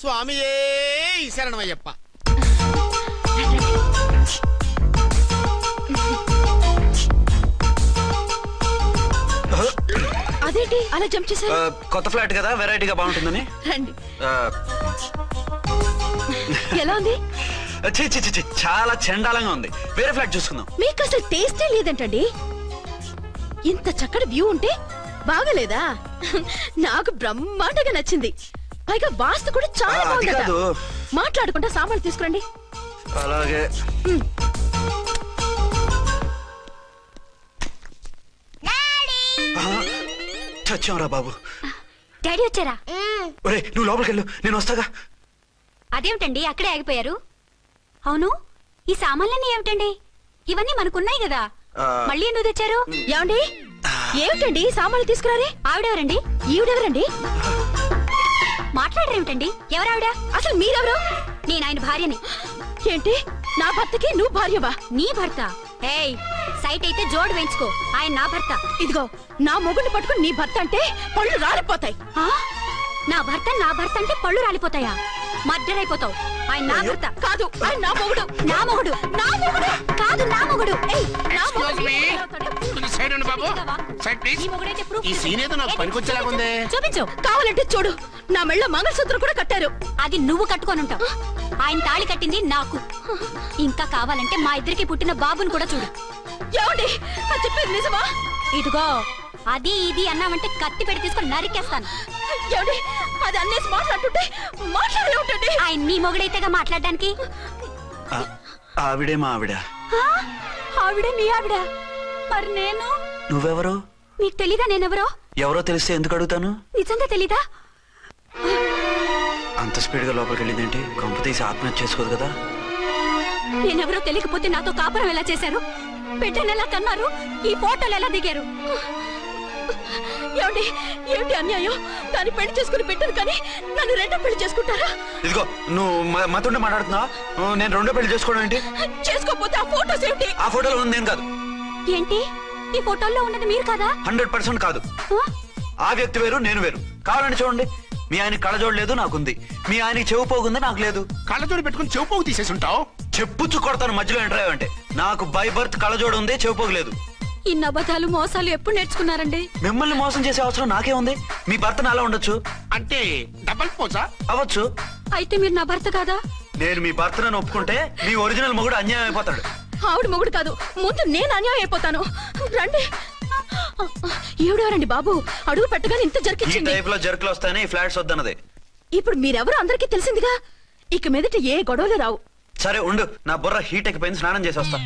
స్వామియే శరణమయ్యప్ప. అదేంటి అలా జంప్ చేశారు? కొత్త ఫ్లాట్ కదా, వెరైటీగా బాగుంటుందని. రండి. ఎలా ఉంది? చాలా చండాలంగా ఉంది. వేరే ఫ్లాట్ చూసుకుందాం. మీకు అసలు టేస్టే లేదంటండి. ఇంత చక్కటి వ్యూ ఉంటే బాగలేదా? నాకు బ్రహ్మాండంగా నచ్చింది. పైగా వాస్తు కూడా చాలా బాగుంది. మాట్లాడుకుంటా సామాన్లు తీసుకురండి. అలాగే. చచ్చాంరా బాబు. డాడీ వచ్చారా? ఒరే నువ్వు లోపలికి వెళ్ళు, నేను వస్తాగా. అదేమిటండి అక్కడే ఆగిపోయారు? అవును, ఈ సామాన్లన్నీ ఏమిటండి? ఇవన్నీ మనకున్నాయి కదా, మళ్ళీ ఎందుకు తెచ్చారు? ఏమండి ఏమిటండి సామాన్లు తీసుకురారే? ఆవిడెవరండి? ఈవిడెవరండి? మాట్లాడరేమిటండి? ఎవరావిడ? అసలు మీరెవరు? నేను ఆయన భార్యని. ఏంటి నా భర్తకి నువ్వు భార్యవా? నీ భర్త? ఏయ్, సైట్ అయితే జోడు వేయించుకో, ఆయన నా భర్త. ఇదిగో నా మొగుడిని పట్టుకుని నీ భర్త అంటే పళ్ళు రాలిపోతాయి. నా భర్త అంటే పళ్ళు రాలిపోతాయా? మర్డర్ అయిపోతావు. ఆయన నా భర్త కాదు, ఆయన నా మొగుడు. నా మొగుడు? నా మొగుడు కాదు, నా మొగుడు. చూపించు. కావాలంటే చూడు, నా మెళ్ళ మంగళసూత్రం కూడా కట్టారు. అది నువ్వు కట్టుకొని ఉంటావు. ఆయన తాళి కట్టింది నాకు. ఇంకా కావాలంటే మా ఇద్దరికి పుట్టిన బాబుని కూడా చూడు. ఏమండి చెప్పేది నిజమా? ఇదిగో అది ఇది అన్నావంటే కత్తి పెట్టి తీసుకొని నరికేస్తాను. ఏమండి అది అన్నేసి మాట్లాడుతుంటే మాట్లాడే ఉంటుంది. ఆయన నీ మొగుడైతేగా మాట్లాడడానికి. ఆవిడే మా ఆవిడ. ఆవిడే మీ ఆవిడ? మరి నేను? నువ్వెవరు? నీకు తెలీదా నేనెవరో? ఎవరో తెలిస్తే ఎందుకు అడుగుతాను? నిజంగా తెలీదా? అంత స్పీడ్ గా లోపలికి వెళ్ళిందేంటి? కొంప తీసి ఆత్మహత్య చేసుకోదు కదా? నేనెవరో తెలియకపోతే నాతో కాపురం ఎలా చేశారు? బిడ్డను ఎలా కన్నారు? ఈ ఫోటోలు ఎలా దిగారు? ఏమండి ఏమిటి అన్యాయం? దాన్ని పెళ్లి చేసుకుని పెట్టారు కానీ నన్ను రెండో పెళ్లి చేసుకుంటారా? ఇదిగో నువ్వు మాతోనే మాట్లాడుతున్నా. నేను రెండో పెళ్లి చేసుకోవడం ఏంటి? చేసుకోకపోతే ఆ ఫోటోస్ ఏమిటి? ఆ ఫోటోలో ఉంది నేను కాదు. ఏంటి ఈ ఫోటోల్లో ఉన్నది మీరు కాదా? 100% కాదు. ఆ వ్యక్తి వేరు, నేను వేరు. కావాలంటే చూడండి. మీ ఆయన కళ్ళజోడు లేదు, నాకుంది. మీ ఆయనకి చెవు పోగుంది, నాకు లేదు. కళ్ళజోడు పెట్టుకుని చెవు పోగు తీసేసి ఉంటావు. చెప్పుచ్చు కొడతాను మధ్యలో ఎంటర్ అంటే. నాకు బై బర్త్ కళ్ళజోడు ఉంది, చెవు పోగు లేదు. ఇన్ని అబద్ధాలు మోసాలు ఎప్పుడు నేర్చుకున్నారండి? మిమ్మల్ని మోసం చేసే అవసరం నాకే ఉంది. మీ భర్తను అలా ఉండొచ్చు. అంటే డబల్ పోజా అవ్వచ్చు. అయితే మీరు నా భర్త కాదా? నేను మీ భర్తను ఒప్పుకుంటే మీ ఒరిజినల్ మొగుడు అన్యాయం అయిపోతాడు. ఆవిడ మొగుడు కాదు, ముందు నేను అన్యాయం అయిపోతాను. రండి. ఈవిడెవరండి బాబు? అడుగు పెట్టగానే ఇంత జరికిచ్చింది. ఈ టైప్ లో జర్కులు వస్తాయని ఈ ఫ్లాట్స్ వద్దన్నదే. ఇప్పుడు మీరెవరు అందరికీ తెలిసిందిగా. ఇక మీదట ఏ గొడవలు రావు. సరే ఉండు, నా బుర్ర హీట్ ఎక్కిపోయింది, స్నానం చేసి వస్తా.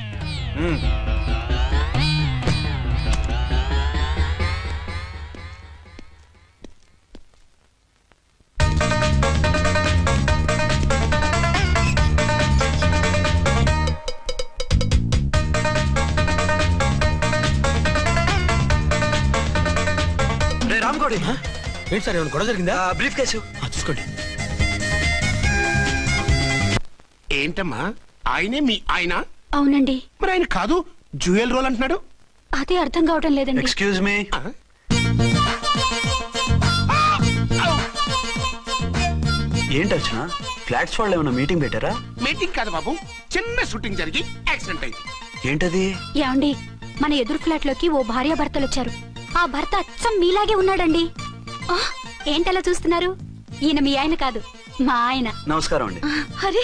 రామ్కోడి ఏంటి సార్, ఏమైనా గొడవ జరిగిందా? బ్రీఫ్ కేసు చూసుకోండి. ఏంటమ్మా ఆయనే మీ ఆయన? అవునండి. మరి ఆయన కాదు జ్యువెల్ రోల్ అంటున్నాడు. అదే అర్థం కావటం లేదండి. Excuse me. ఏంటి వచ్చిన ఫ్లాట్స్ వాళ్ళు ఏమైనా మీటింగ్ పెట్టారా? మీటింగ్ కాదు బాబు, చిన్న షూటింగ్ జరిగి యాక్సిడెంట్ అయింది. ఏంటది? ఏమండి మన ఎదురు ఫ్లాట్ లోకి ఓ భార్య భర్తలు వచ్చారు. ఆ భర్త అచ్చం మీలాగే ఉన్నాడండి. ఏంటలా చూస్తున్నారు? ఈయన మీ ఆయన కాదు, మా ఆయన. నమస్కారం అండి. అరే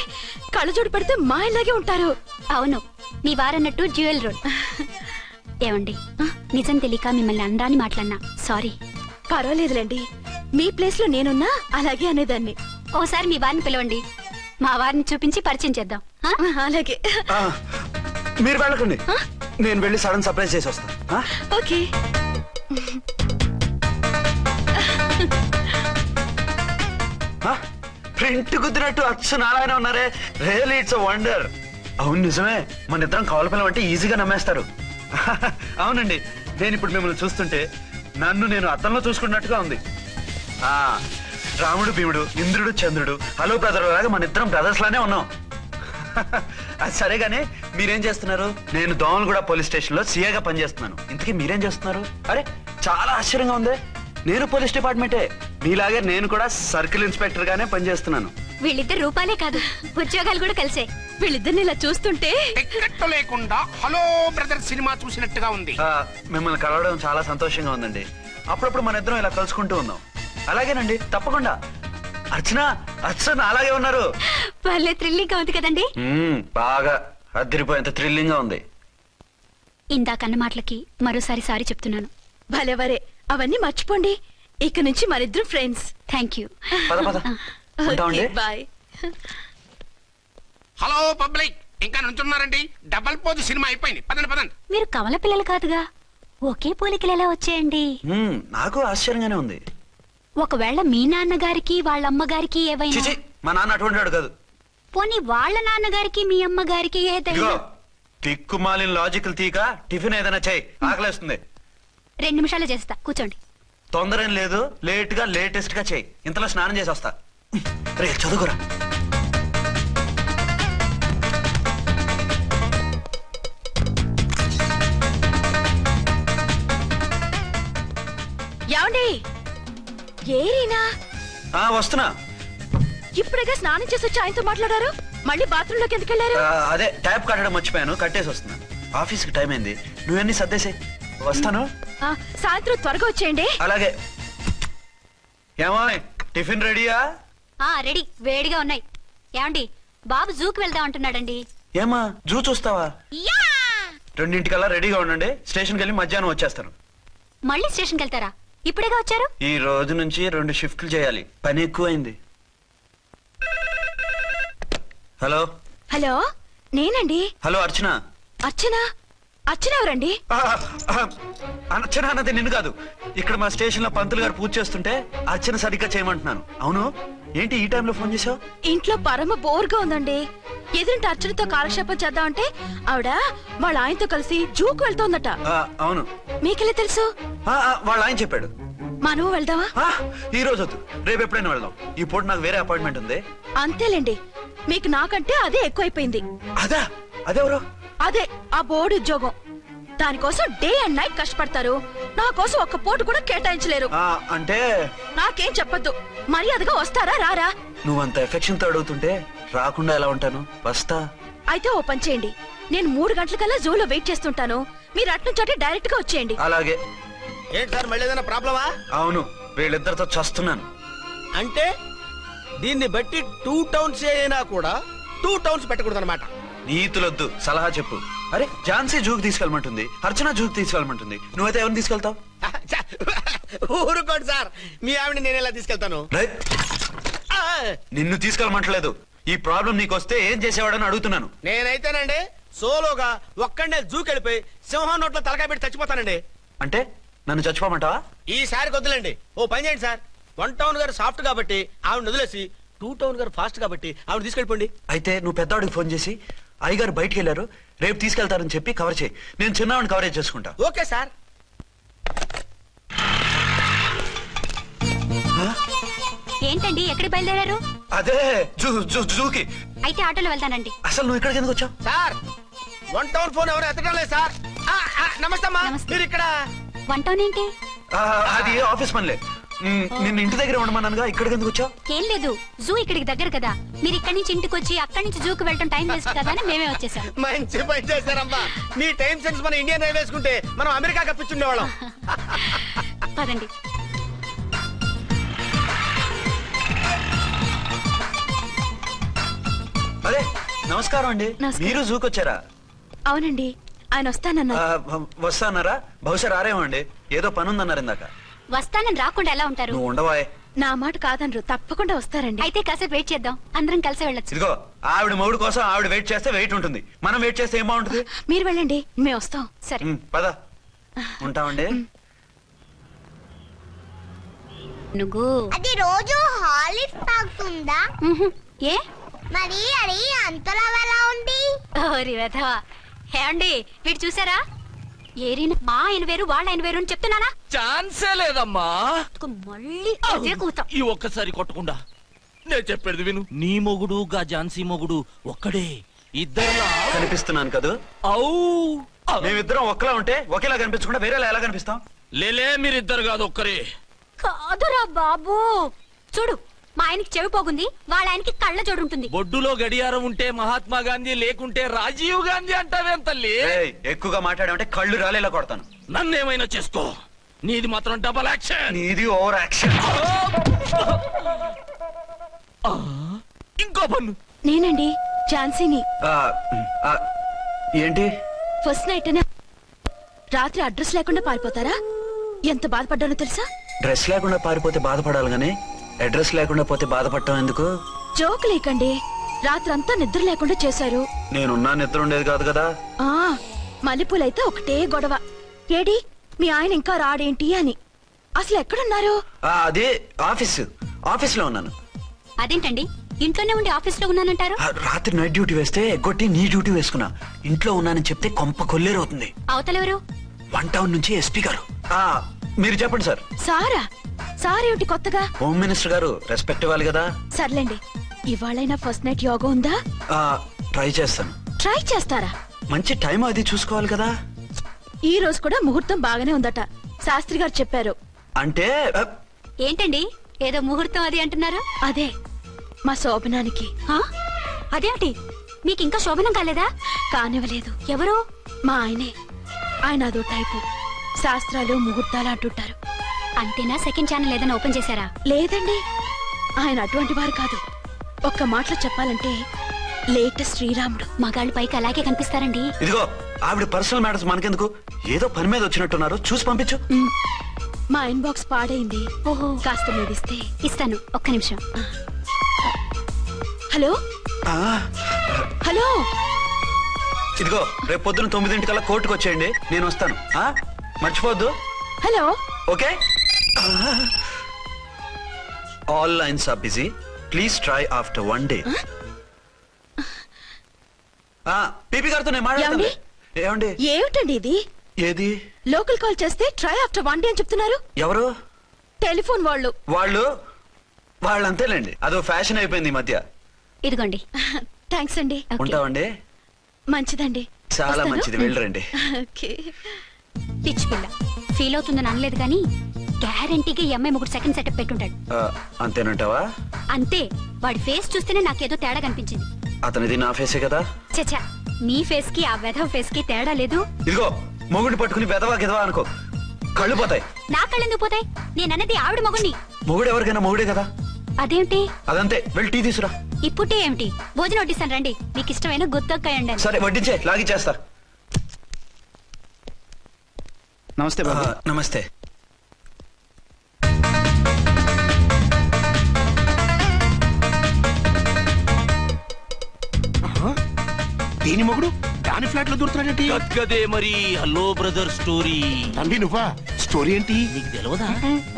కళ్ళజోడు పెడితే మా ఆయనలాగే ఉంటారు. అవును, మీ వారన్నట్టు జ్యువెల్ రోడ్. ఏమండి నిజం తెలియక మిమ్మల్ని అందాన్ని మాట్లాడినా సారీ. పర్వాలేదులేండి, మీ ప్లేస్ లో నేనున్నా అలాగే అనేదాన్ని. ఓసారి మీ వారిని పిలవండి, మా వారిని చూపించి పరిచయం చేద్దాం. అలాగే. మీరు వెళ్ళకండి, నేను వెళ్ళి సడన్ సర్ప్రైజ్ చేసి వస్తాను. ఓకే. ప్రింట్ కుదిరినట్టు అచ్చు నారాయణ ఉన్నారే. Really it's a wonder. అవును నిజమే, మన ఇద్దరం కవల పిల్లం అంటే ఈజీగా నమ్మేస్తారు. అవునండి, నేను ఇప్పుడు మిమ్మల్ని చూస్తుంటే నన్ను నేను అద్దంలో చూసుకున్నట్టుగా ఉంది. రాముడు భీముడు, ఇంద్రుడు చంద్రుడు, హలో బ్రదర్ లాగా మన ఇద్దరం బ్రదర్స్ లానే ఉన్నాం. అది సరేగానే మీరేం చేస్తున్నారు? నేను దోమలగూడ పోలీస్ స్టేషన్ లో సీఏగా పనిచేస్తున్నాను. ఇంతకీ మీరేం చేస్తున్నారు? అరే చాలా ఆశ్చర్యంగా ఉంది. నేను పోలీస్ డిపార్ట్మెంటే. మీలాగే నేను కూడా సర్కిల్ ఇన్స్పెక్టర్ గానే పనిచేస్తున్నాను. వీళ్ళిద్దరు రూపాలే కాదు, ఉద్యోగాలు కూడా కలిసే. వీళ్ళిద్దరిని ఇలా చూస్తుంటే టికెట్ లేకుండా హలో బ్రదర్ సినిమా చూసినట్టుగా ఉంది. మిమ్మల్ని కలవడం చాలా సంతోషంగా ఉందండి. అప్పుడప్పుడు మన ఇద్దరం ఇలా కలుసుకుంటూ ఉందాం. అలాగేనండి, తప్పకుండా. అర్చన అలాగే ఉన్నారు. వాళ్ళే థ్రిల్లింగ్ గా ఉంది కదండి. బాగా అదిరిపోయేంత థ్రిల్లింగ్ గా ఉంది. ఇందాకన్న మాటలకి మరోసారి సారీ చెప్తున్నాను. భలేవరే, అవన్నీ మర్చిపోండి. ఇక నుంచి మరిద్దరం friends. Thank you. Bye. Hello public, ఇంకా నుంచున్నారండి? డబల్ పోజ్ సినిమా అయిపోయింది. పదండి. మీరు కమల పిల్లలు కాదుగా, ఒకే పోలికలు ఎలా వచ్చాయండి? నాకు ఆశ్చర్యంగానే ఉంది. ఒకవేళ మీ నాన్నగారికి వాళ్ళ అమ్మగారికి ఏవైనా, మా నాన్న అటువంటి వాడు కాదు. పోనీ వాళ్ళ నాన్నగారికి మీ అమ్మగారికి ఏదైనా. తిక్కుమాలిన లాజికల్ తీక టిఫిన్ ఏదైనా చేయి, ఆకలేస్తుంది. 2 నిమిషాలు చేస్తా, కూర్చోండి. తొందర ఏం లేదు, లేటెస్ట్ గా చేయి. ఇంతలో స్నానం చేసి వస్తా. రే చదువుకురా. ఏమండి? ఏరీనా? వస్తున్నా. ఇప్పుడేగా స్నానం చేసి వచ్చి ఆయనతో మాట్లాడారు, మళ్ళీ బాత్రూమ్ లోకి ఎందుకు వెళ్ళారు? అదే ట్యాప్ కట్టడం మర్చిపోయాను, కట్టేసి వస్తున్నా. ఆఫీస్ కి టైం అయింది, నువ్వన్నీ సర్దేసే. వస్తాను. సాయంత్రం త్వరగా వచ్చేయండి. అలాగే. ఏమో టిఫిన్ రెడీయా? రెడీ, వేడిగా ఉన్నాయి. ఏమండి, బాబు జూకి వెళ్దాం అంటున్నాడండి. ఏమా జూ చూస్తావా? 2:00కల్లా రెడీగా ఉండండి. స్టేషన్కి వెళ్ళి మధ్యాహ్నం వచ్చేస్తాను. మళ్ళీ స్టేషన్కి వెళ్తారా? ఇప్పుడేగా వచ్చారు. ఈ రోజు నుంచి 2 షిఫ్ట్లు చేయాలి, పని ఎక్కువైంది. హలో నేనండి. హలో అర్చన ఎవరండి? అర్చన అన్నది నిన్ను కాదు. ఇక్కడ మా స్టేషన్ లో పంతులు గారు పూజ చేస్తుంటే అర్చన సరిగ్గా చేయమంటున్నాను. అవును, ఏంటి ఈ టైంలో ఫోన్ చేసావు? ఇంట్లో పరమ బోర్గా ఉందండి. ఎదురింటి అర్చనతో కాలక్షేపం చేద్దామంటే ఆవిడ వాళ్ళ ఆయనతో కలిసి జూకు వెళ్తోందట. అవును. మీకెళ్ళి తెలుసు? వాళ్ళ ఆయన చెప్పాడు. మనం వెళ్దామా? ఈ రోజు వద్దు, రేపు ఎప్పుడైనా వెళ్దాం. ఈ పూట నాకు వేరే అపాయింట్మెంట్ ఉంది. అంతేలేండి, మీకు నాకంటే అదే ఎక్కువైపోయింది. అదెవరు? అదే ఆ బోర్డు ఉద్యోగం. దానికోసం డే అండ్ నైట్ కష్టపడతారు. నా కోసం ఒక్క పూట కూడా కేటాయించలేరు. అంటే నాకేం చెప్పొద్దు, మర్యాదగా వస్తారా రారా? నువ్వంత ఎఫెక్షన్ తో అడుగుతుంటే రాకుండా ఎలా ఉంటాను? వస్తా. అయితే ఓ పని చేయండి, నేను 3 గంటలకల్లా జూలో వెయిట్ చేస్తుంటాను. మీరు అట్నుంచి డైరెక్ట్ గా వచ్చేయండి. అలాగే. ఏంటి సార్, మళ్ళీ ఏదైనా ప్రాబ్లమా? అవును, వీళ్ళిద్దరితో చస్తున్నాను. అంటే దీన్ని బట్టి 2 టౌన్స్ అయినా కూడా 2 టౌన్స్ పెట్టకూడదు అనమాట. నీతులొద్దు, సలహా చెప్పు. అరే ఝాన్సీ జూకి తీసుకెళ్ళమంటుంది, అర్చన జూకి తీసుకెళ్ళమంటుంది. నువ్వైతే ఎవరిని తీసుకెళ్తావు? ఊరుకోండి సార్, మీ ఆవిడ నేను ఎలా తీసుకెళ్తాను? నిన్ను తీసుకెళ్ళమంటలేదు. ఈ ప్రాబ్లం నీకొస్తే ఏం చేసేవాడని అడుగుతున్నాను. నేనైతేనండి సోలోగా ఒక్కడే జూకెళ్ళిపోయి సింహం నోట్లో తలకాయ పెట్టి చచ్చిపోతానండి. అంటే నన్ను చచ్చిపోమంటావా? ఈసారి వద్దులేండి, ఓ పని చేయండి సార్. 1 టౌన్ గారు సాఫ్ట్ కాబట్టి ఆవిడ వదిలేసి 2 టౌన్ గారు ఫాస్ట్ కాబట్టి ఆవిడ తీసుకెళ్ళిపోండి. అయితే నువ్వు పెద్దవాడికి ఫోన్ చేసి అయ్యగారు బయటికి వెళ్ళారు, రేపు తీసుకెళ్తారని చెప్పి కవర్ చేయి. నేను చిన్నవాడిని కవరేజ్ చేసుకుంటా. Okay sir. ఏంటండి, ఎక్కడికి బయలుదేరారు? అదే జూకి. అయితే ఆటోలో వెళ్తానండి. అసలు నువ్వు ఇక్కడికి ఎందుకు వచ్చావు? సార్ 1 టౌన్ ఫోన్ ఎవరు ఎత్తడం లేదు సార్. నమస్తే అమ్మా. మీరు ఇక్కడ 1 టౌన్ ఏంటి? అది ఆఫీస్ పనిలే. నిన్ను ఇంటి దగ్గర ఉండమన్నానుగా, ఇక్కడికి ఎందుకు వచ్చావు? ఏం లేదు, జూ ఇక్కడికి దగ్గర కదా. మీరు ఇక్కడి నుంచి ఇంటికి వచ్చి అక్కడి నుంచి జూకి వెళ్ళటం టైం వేస్ట్ కదా అని మేమే వచ్చేసాం. మంచి పని చేశారమ్మా. మీ టైం సెన్స్ మన ఇండియన్ రైల్వేస్ కుంటే మనం అమెరికా కప్పించుండేవాళ్ళం. పదండి. అదే నమస్కారం అండి. మీరు జూకి వచ్చారా? అవునండి, ఆయన వస్తానరా? బహుశా రారేమో అండి, ఏదో పని ఉందన్నారు ఇందాక. వస్తానని రాకుండా ఎలా ఉంటారు? నువ్వు ఉండవా? నా మాట కాదనరు, తప్పకుండా వస్తారండి. అయితే కాసేపు వెయిట్ చేద్దాం, అందరం కలిసి వెళ్ళొచ్చు. ఇదిగో, ఆవిడ మొగుడు కోసం ఆవిడ వెయిట్ చేస్తే వెయిట్ ఉంటుంది, మనం వెయిట్ చేస్తే ఏం బాగుంటుంది? మీరు వెళ్ళండి, మేము వస్తాం. సరే పద. ఉంటామండి. నువ్వు అది రోజు హాలిక్స్ తాగుతుందా? ఏ మరి అది అంతలా ఎలా ఉంది? ఓరి వెధవా. ఏమండి, వీడు చూసారా? ఏరిన మా ఆయన వేరు వాళ్ళ ఆయన వేరు అని చెప్తున్నానా? ఛాన్సే లేదమ్మా. మళ్ళీ అదే కూతాం. ఈ ఒక్కసారి కొట్టకుండా నేను చెప్పేది విను. నీ మొగుడు గా ఝాన్సీ మొగుడు ఒక్కడే, ఇద్దరులా కనిపిస్తున్నాను కదా? మేమిద్దరం ఒక్కలా ఉంటే ఒకేలా కనిపించకుండా వేరేలా ఎలా కనిపిస్తాం? లేలే, మీరిద్దరు కాదు ఒక్కరే. కాదురా బాబు, చూడు మా ఆయనకి చెవి పోగుంది, వాళ్ళ ఆయనకి కళ్ళ జోడు ఉంటుంది. బొడ్డులో గడియారం ఉంటే మహాత్మా గాంధీ, లేకుంటే రాజీవ్ గాంధీ అంటావేం తల్లి? ఎక్కువగా మాట్లాడామంటే కళ్ళు రాలేలా కొడతాను. నన్నేమైనా చేసుకో, నీది మాత్రం డబల్ యాక్షన్. నీది ఓవర్ యాక్షన్. ఇంకో పన్ను. నేనండి ఝాన్సీని. ఏంటి ఫస్ట్ నైట్ అనే రాత్రి అడ్రస్ లేకుండా పారిపోతారా? ఎంత బాధపడ్డానో తెలుసా? డ్రెస్ లేకుండా పారిపోతే బాధపడాలి గానీ అడ్రస్ లేకుండా పోతే బాధపడటం ఎందుకు? జోక్ లేకండి, రాత్రంతా నిద్ర లేకుండా చేశారు. నేనున్నా నిద్ర ఉండేది కాదు కదా. మల్లెపూలైతే ఒకటే గొడవ. ఏడి మీ ఆయన ఇంకా రాడేంటి అని. అసలు ఎక్కడున్నారు? అది ఆఫీస్ లో ఉన్నాను. అదేంటండి ఇంట్లోనే ఉండి ఆఫీస్ లో ఉన్నానంటారు? రాత్రి నైట్ డ్యూటీ వేస్తే ఎగ్గొట్టి నీ డ్యూటీ వేసుకున్నా. ఇంట్లో ఉన్నానని చెప్తే కొంప కొల్లేరవుతుంది. అవతలెవరు? 1 టౌన్ నుంచి ఎస్పీ గారు. మీరు చెప్పండి సార్. సారా? సారేమిటి కొత్తగా? హోమ్ మినిస్టర్ గారు, రెస్పెక్ట్ ఇవ్వాలి కదా. సర్లేండి, ఇవాళైనా ఫస్ట్ నైట్ యోగా ఉందా? ట్రై చేస్తాను. ట్రై చేస్తారా? మంచి టైం అది చూసుకోవాలి కదా. ఈ రోజు కూడా ముహూర్తం బాగానే ఉందట, శాస్త్రి గారు చెప్పారు. అంటే ఏంటండి ఏదో ముహూర్తం అది అంటున్నారు? అదే మా శోభనానికి. అదేమిటి మీకు ఇంకా శోభనం కాలేదా? కానివ్వలేదు. ఎవరు? మా ఆయనే. ఆయన అదో టైపు, శాస్త్రాలు ముహూర్తాలు అంటుంటారు. అంతేనా? సెకండ్ ఛానల్ ఏదైనా ఓపెన్ చేశారా? లేదండి, ఆయన అటువంటి వారు కాదు. ఒక్క మాటలో చెప్పాలంటే లేటెస్ట్ శ్రీరాముడు. మగాళ్ళు పైకి అలాగే కనిపిస్తారండి. ఇదిగో ఆవిడ పర్సనల్ మ్యాటర్స్ మనకెందుకు, ఏదో పని మీద వచ్చినట్టున్నారు, చూసి పంపించు. మా ఇన్బాక్స్ పాడైంది. ఓహో, కాస్త మీదిస్తే ఇస్తాను, ఒక్క నిమిషం. హలో హలో, ఇదిగో రేపు పొద్దున 9 కోర్టుకు వచ్చేయండి, నేను వస్తాను. మర్చిపోద్దు. Hello. Okay. All lines are busy, please try after 1 day. PP గారితో నేను మాట్లాడండి. ఏమండి? ఏమిటండి ఇది? ఏది? లోకల్ కాల్ చేస్తే ట్రై ఆఫ్టర్ 1 day అని చెప్తున్నారు. ఎవరు? టెలిఫోన్ వాళ్ళు. వాళ్ళంతేలేండి, అదో ఫ్యాషన్ అయిపోయింది ఈ మధ్య. ఇదిగోండి. థ్యాంక్స్ అండి. ఉంటామండి. మంచిదండి. చాలా మంచిది, వెళ్ళరండి. పిచ్చి పిల్ల ఫీల్ అవుతుందని అనలేదు కానీ గ్యారంటీగా ఈ అమ్మాయి ముగ్గురు సెకండ్ సెటప్ పెట్టుంటాడు. అంతేనంటావా? అంతే. వాడి ఫేస్ చూస్తేనే నాకేదో తేడా కనిపించింది. అతనిది నా ఫేసే కదా. చచ్చా, నీ ఫేస్ కి ఆ వెధవ ఫేస్ కి తేడా లేదు. ఇదిగో మొగుడిని పట్టుకుని వెధవా గిదవా అనుకో, కళ్ళు పోతాయి. నా కళ్ళు ఎందుకు పోతాయి? నేనన్నది ఆవిడ మొగుడిని. మొగుడు ఎవరికైనా మొగుడే కదా. అదేంటి? అదంతే, వెళ్ళి టీ తీసురా. ఇప్పుడే ఏమిటి? భోజనం వడ్డిస్తాను రండి, మీకు ఇష్టమైన గుత్తొక్కాయండి. సరే వడ్డించే, లాగిచ్చేస్తా. నమస్తే బాబు. నమస్తే. దీని మొగుడు దాని ఫ్లాట్ లో దూరుతున్నాడేంటి? గదే మరి. Hello brother story. తండ్రి నువ్వా? స్టోరీ ఏంటి? నీకు తెలియదా?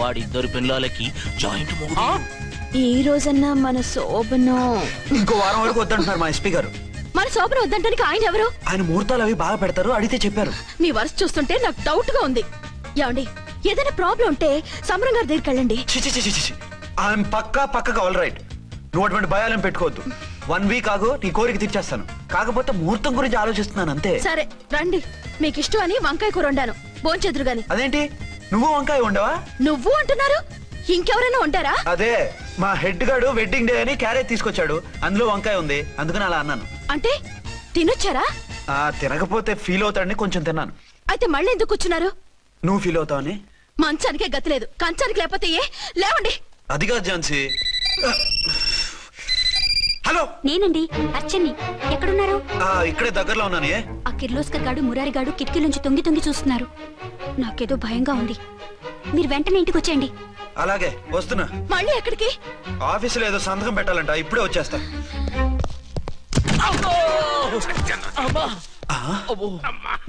వాడిద్దరు పిల్లలకి జాయింట్ మొగుడు. ఈ రోజన్నా మన శోభనం. ఇంకో వారం వరకు వద్దంటున్నారు మా ఎస్పీ గారు. మన శోభనం వద్దంటానికి ఆయన ఎవరు? ఆయన ముహూర్తాలు అవి బాగా పెడతారు, అడిగితే చెప్పారు. మీ వరుస చూస్తుంటే నాకు డౌట్ గా ఉంది. ఏమండి, ఏదైనా ప్రాబ్లం ఉంటే సమరం గారి దగ్గరికి వెళ్ళండి. ఆయన పక్కగా ఆల్ రైట్. నువ్వు అటువంటి భయాలను పెట్టుకోవద్దు. 1 week ఆగు, నీ కోరిక తీర్చేస్తాను. కాకపోతే ముహూర్తం గురించి ఆలోచిస్తున్నాను అంతే. సరే రండి, మీకు ఇష్టం అని వంకాయ కూర వండాను, భోంచెదురు గాని. అదేంటి నువ్వు వంకాయ ఉండవా? నువ్వు అంటున్నారు, ఇంకెవరైనా ఉంటారా? అదే మా హెడ్ గాడు వెడ్డింగ్ డే అని క్యారేజ్ తీసుకొచ్చాడు, అందులో వంకాయ ఉంది, అందుకని అలా అన్నాను. అంటే తినొచ్చారా? తినకపోతే ఫీల్ అవుతాడని కొంచెం తిన్నాను. అయితే మళ్ళీ ఎందుకు కూర్చున్నారు? నువ్వు ఫీల్ అవుతావని. మంచానికే గతి లేదు, కంచానికి లేకపోతే ఏ? లేవండి. అది కాదు ఝాన్సీ. హలో, నేనండి అర్చన్ని. ఎక్కడున్నారు? ఇక్కడే దగ్గరలో ఉన్నాను. ఆ కిర్లోస్కర్ గాడు మురారి గాడు కిటికీలోంచి తొంగి చూస్తున్నారు. నాకేదో భయంగా ఉంది. మీరు వెంటనే ఇంటికి వచ్చేయండి. అలాగే వస్తున్నా. మళ్ళీ ఎక్కడికి? ఆఫీసులో ఏదో సంతకం పెట్టాలంట, ఇప్పుడే వచ్చేస్తా.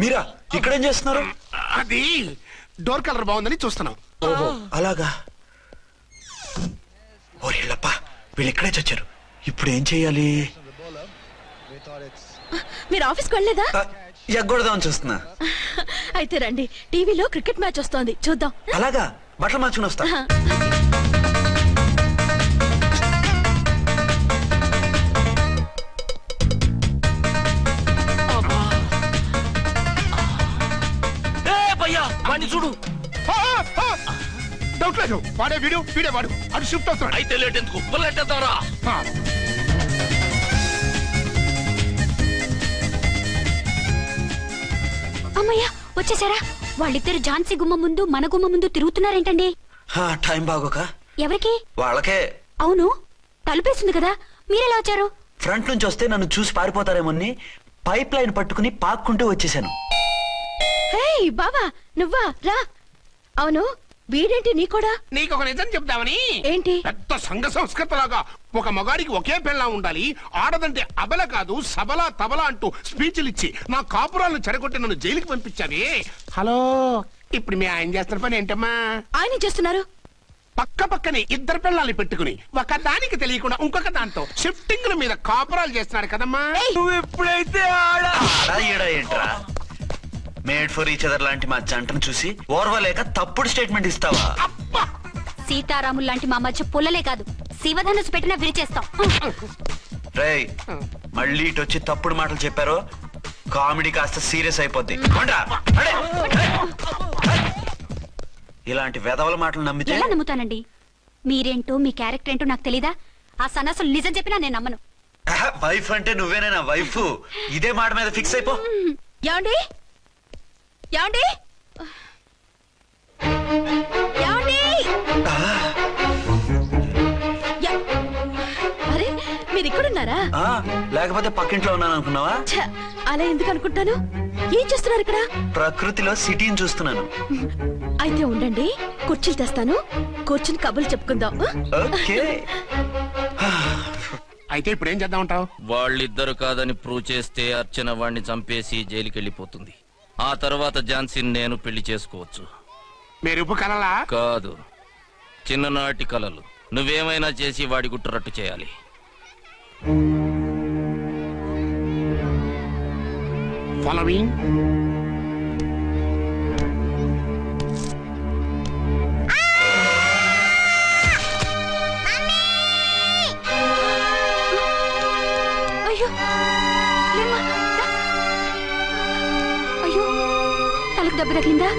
మీరా ఇక్కడేం చేస్తున్నారు? అది డోర్ కలర్ బాగుందని చూస్తున్నాం. ఓహో అలాగా. ఓరేళ్ళప్ప, వీళ్ళు ఇక్కడే చచ్చారు. ఇప్పుడు ఏం చెయ్యాలి? మీరు ఆఫీస్కి వెళ్ళలేదా? ఎగ్గొడదామని చూస్తున్నా. అయితే రండి, టీవీలో క్రికెట్ మ్యాచ్ వస్తోంది, చూద్దాం. అలాగా, బట్టలు మార్చుకుని వస్తా. వాడిని చూడు. డౌట్ లేదు వాడే వీడే వాడు అటు షిఫ్ట్ అవుతున్నాడు. అయితే లేట్ ఎందుకు బుల్లెట్టేద్దాంరా. అమ్మయ్య వచ్చేసారా? వాళ్ళిద్దరు ఝాన్సీ గుమ్మ ముందు మన గుమ్మ ముందు తిరుగుతున్నారేంటండి? టైం బాగోక ఎవరికి? వాళ్ళకే. అవును తలుపేసింది కదా, మీరెలా వచ్చారు? ఫ్రంట్ నుంచి వస్తే నన్ను చూసి పారిపోతారేమోని పైప్ లైన్ పట్టుకుని పాక్కుంటూ వచ్చేసాను. హే బావా నువ్వా రా. అవును వీడేంటి నీ కూడా? నీకు ఒక నిజం చెప్తామని. ఏంటి? పెద్ద సంఘ సంస్కృతలాగా ఒక మగాడికి ఒకే పెళ్ళం ఉండాలి, ఆడదంటే అబల కాదు సబల తబల అంటూ స్పీచ్లు ఇచ్చి నా కాపురాలను చెడగొట్టి నన్ను జైలుకి పంపించావే. హలో, ఇప్పుడు మీ ఆయన చేస్తున్న పని ఏంటమ్మా? ఆయన చేస్తున్నారు పక్క పక్కనే ఇద్దరు పిల్లల్ని పెట్టుకుని ఒక దానికి తెలియకుండా ఇంకొక దాంతో షిఫ్టింగ్ మీద కాపురాలు చేస్తున్నాడు కదమ్మా. నువ్వు ఎప్పుడైతే ఏంట్రా మేడ్ ఫర్ ఈచ్ అదర్ లాంటి మా జంటను చూసి ఓర్వలేక తప్పుడు స్టేట్మెంట్ ఇస్తావా? సీతారాములు లాంటి మా మధ్య పుల్లలే కాదు, శివధనుసు పెట్టినా విరిచేస్తాం. రేయ్ మళ్ళీ ఇటు వచ్చి తప్పుడు మాటలు చెప్పారో కామెడీ కాస్త సీరియస్ అయిపోద్ది. ఇలాంటి వెధవల మాటలు నమ్మితే ఎలా నమ్ముతానండి? మీరేంటో మీ క్యారెక్టర్ ఏంటో నాకు తెలీదా? ఆ సన్నాసులు నిజం చెప్పినా నేను నమ్మను. వైఫ్ అంటే నువ్వేనా వైఫ్? ఇదే మాట మీద ఫిక్స్ అయిపో. ఏమండి ఏమండి ఏమండి? అరే మీరు ఇక్కడున్నారా? లేకపోతే పక్కింట్లో ఉన్నాను అనుకున్నావా? అలా ఎందుకు అనుకుంటాను? ఏం చేస్తున్నారు ఇక్కడ? ప్రకృతిలో సిటీని చూస్తున్నాను. అయితే ఉండండి, కుర్చీలు తెస్తాను, కూర్చుని కబుర్లు చెప్పుకుందాం. ఓకే. అయితే ఇప్పుడు ఏం చేద్దామంటావు? వాళ్ళిద్దరు కాదని ప్రూవ్ చేస్తే అర్చన వాణ్ణి చంపేసి జైలుకి వెళ్ళిపోతుంది. ఆ తర్వాత ఝాన్సీని నేను పెళ్లి చేసుకోవచ్చు. మెరుపు కలలా? కాదు, చిన్ననాటి కలలు. నువ్వేమైనా చేసి వాడి గుట్టురట్టు చేయాలి. ఫాలోయింగ్. అయ్యో లేమ్మా, రా. అయ్యో తలకు దెబ్బ తగిలిందా?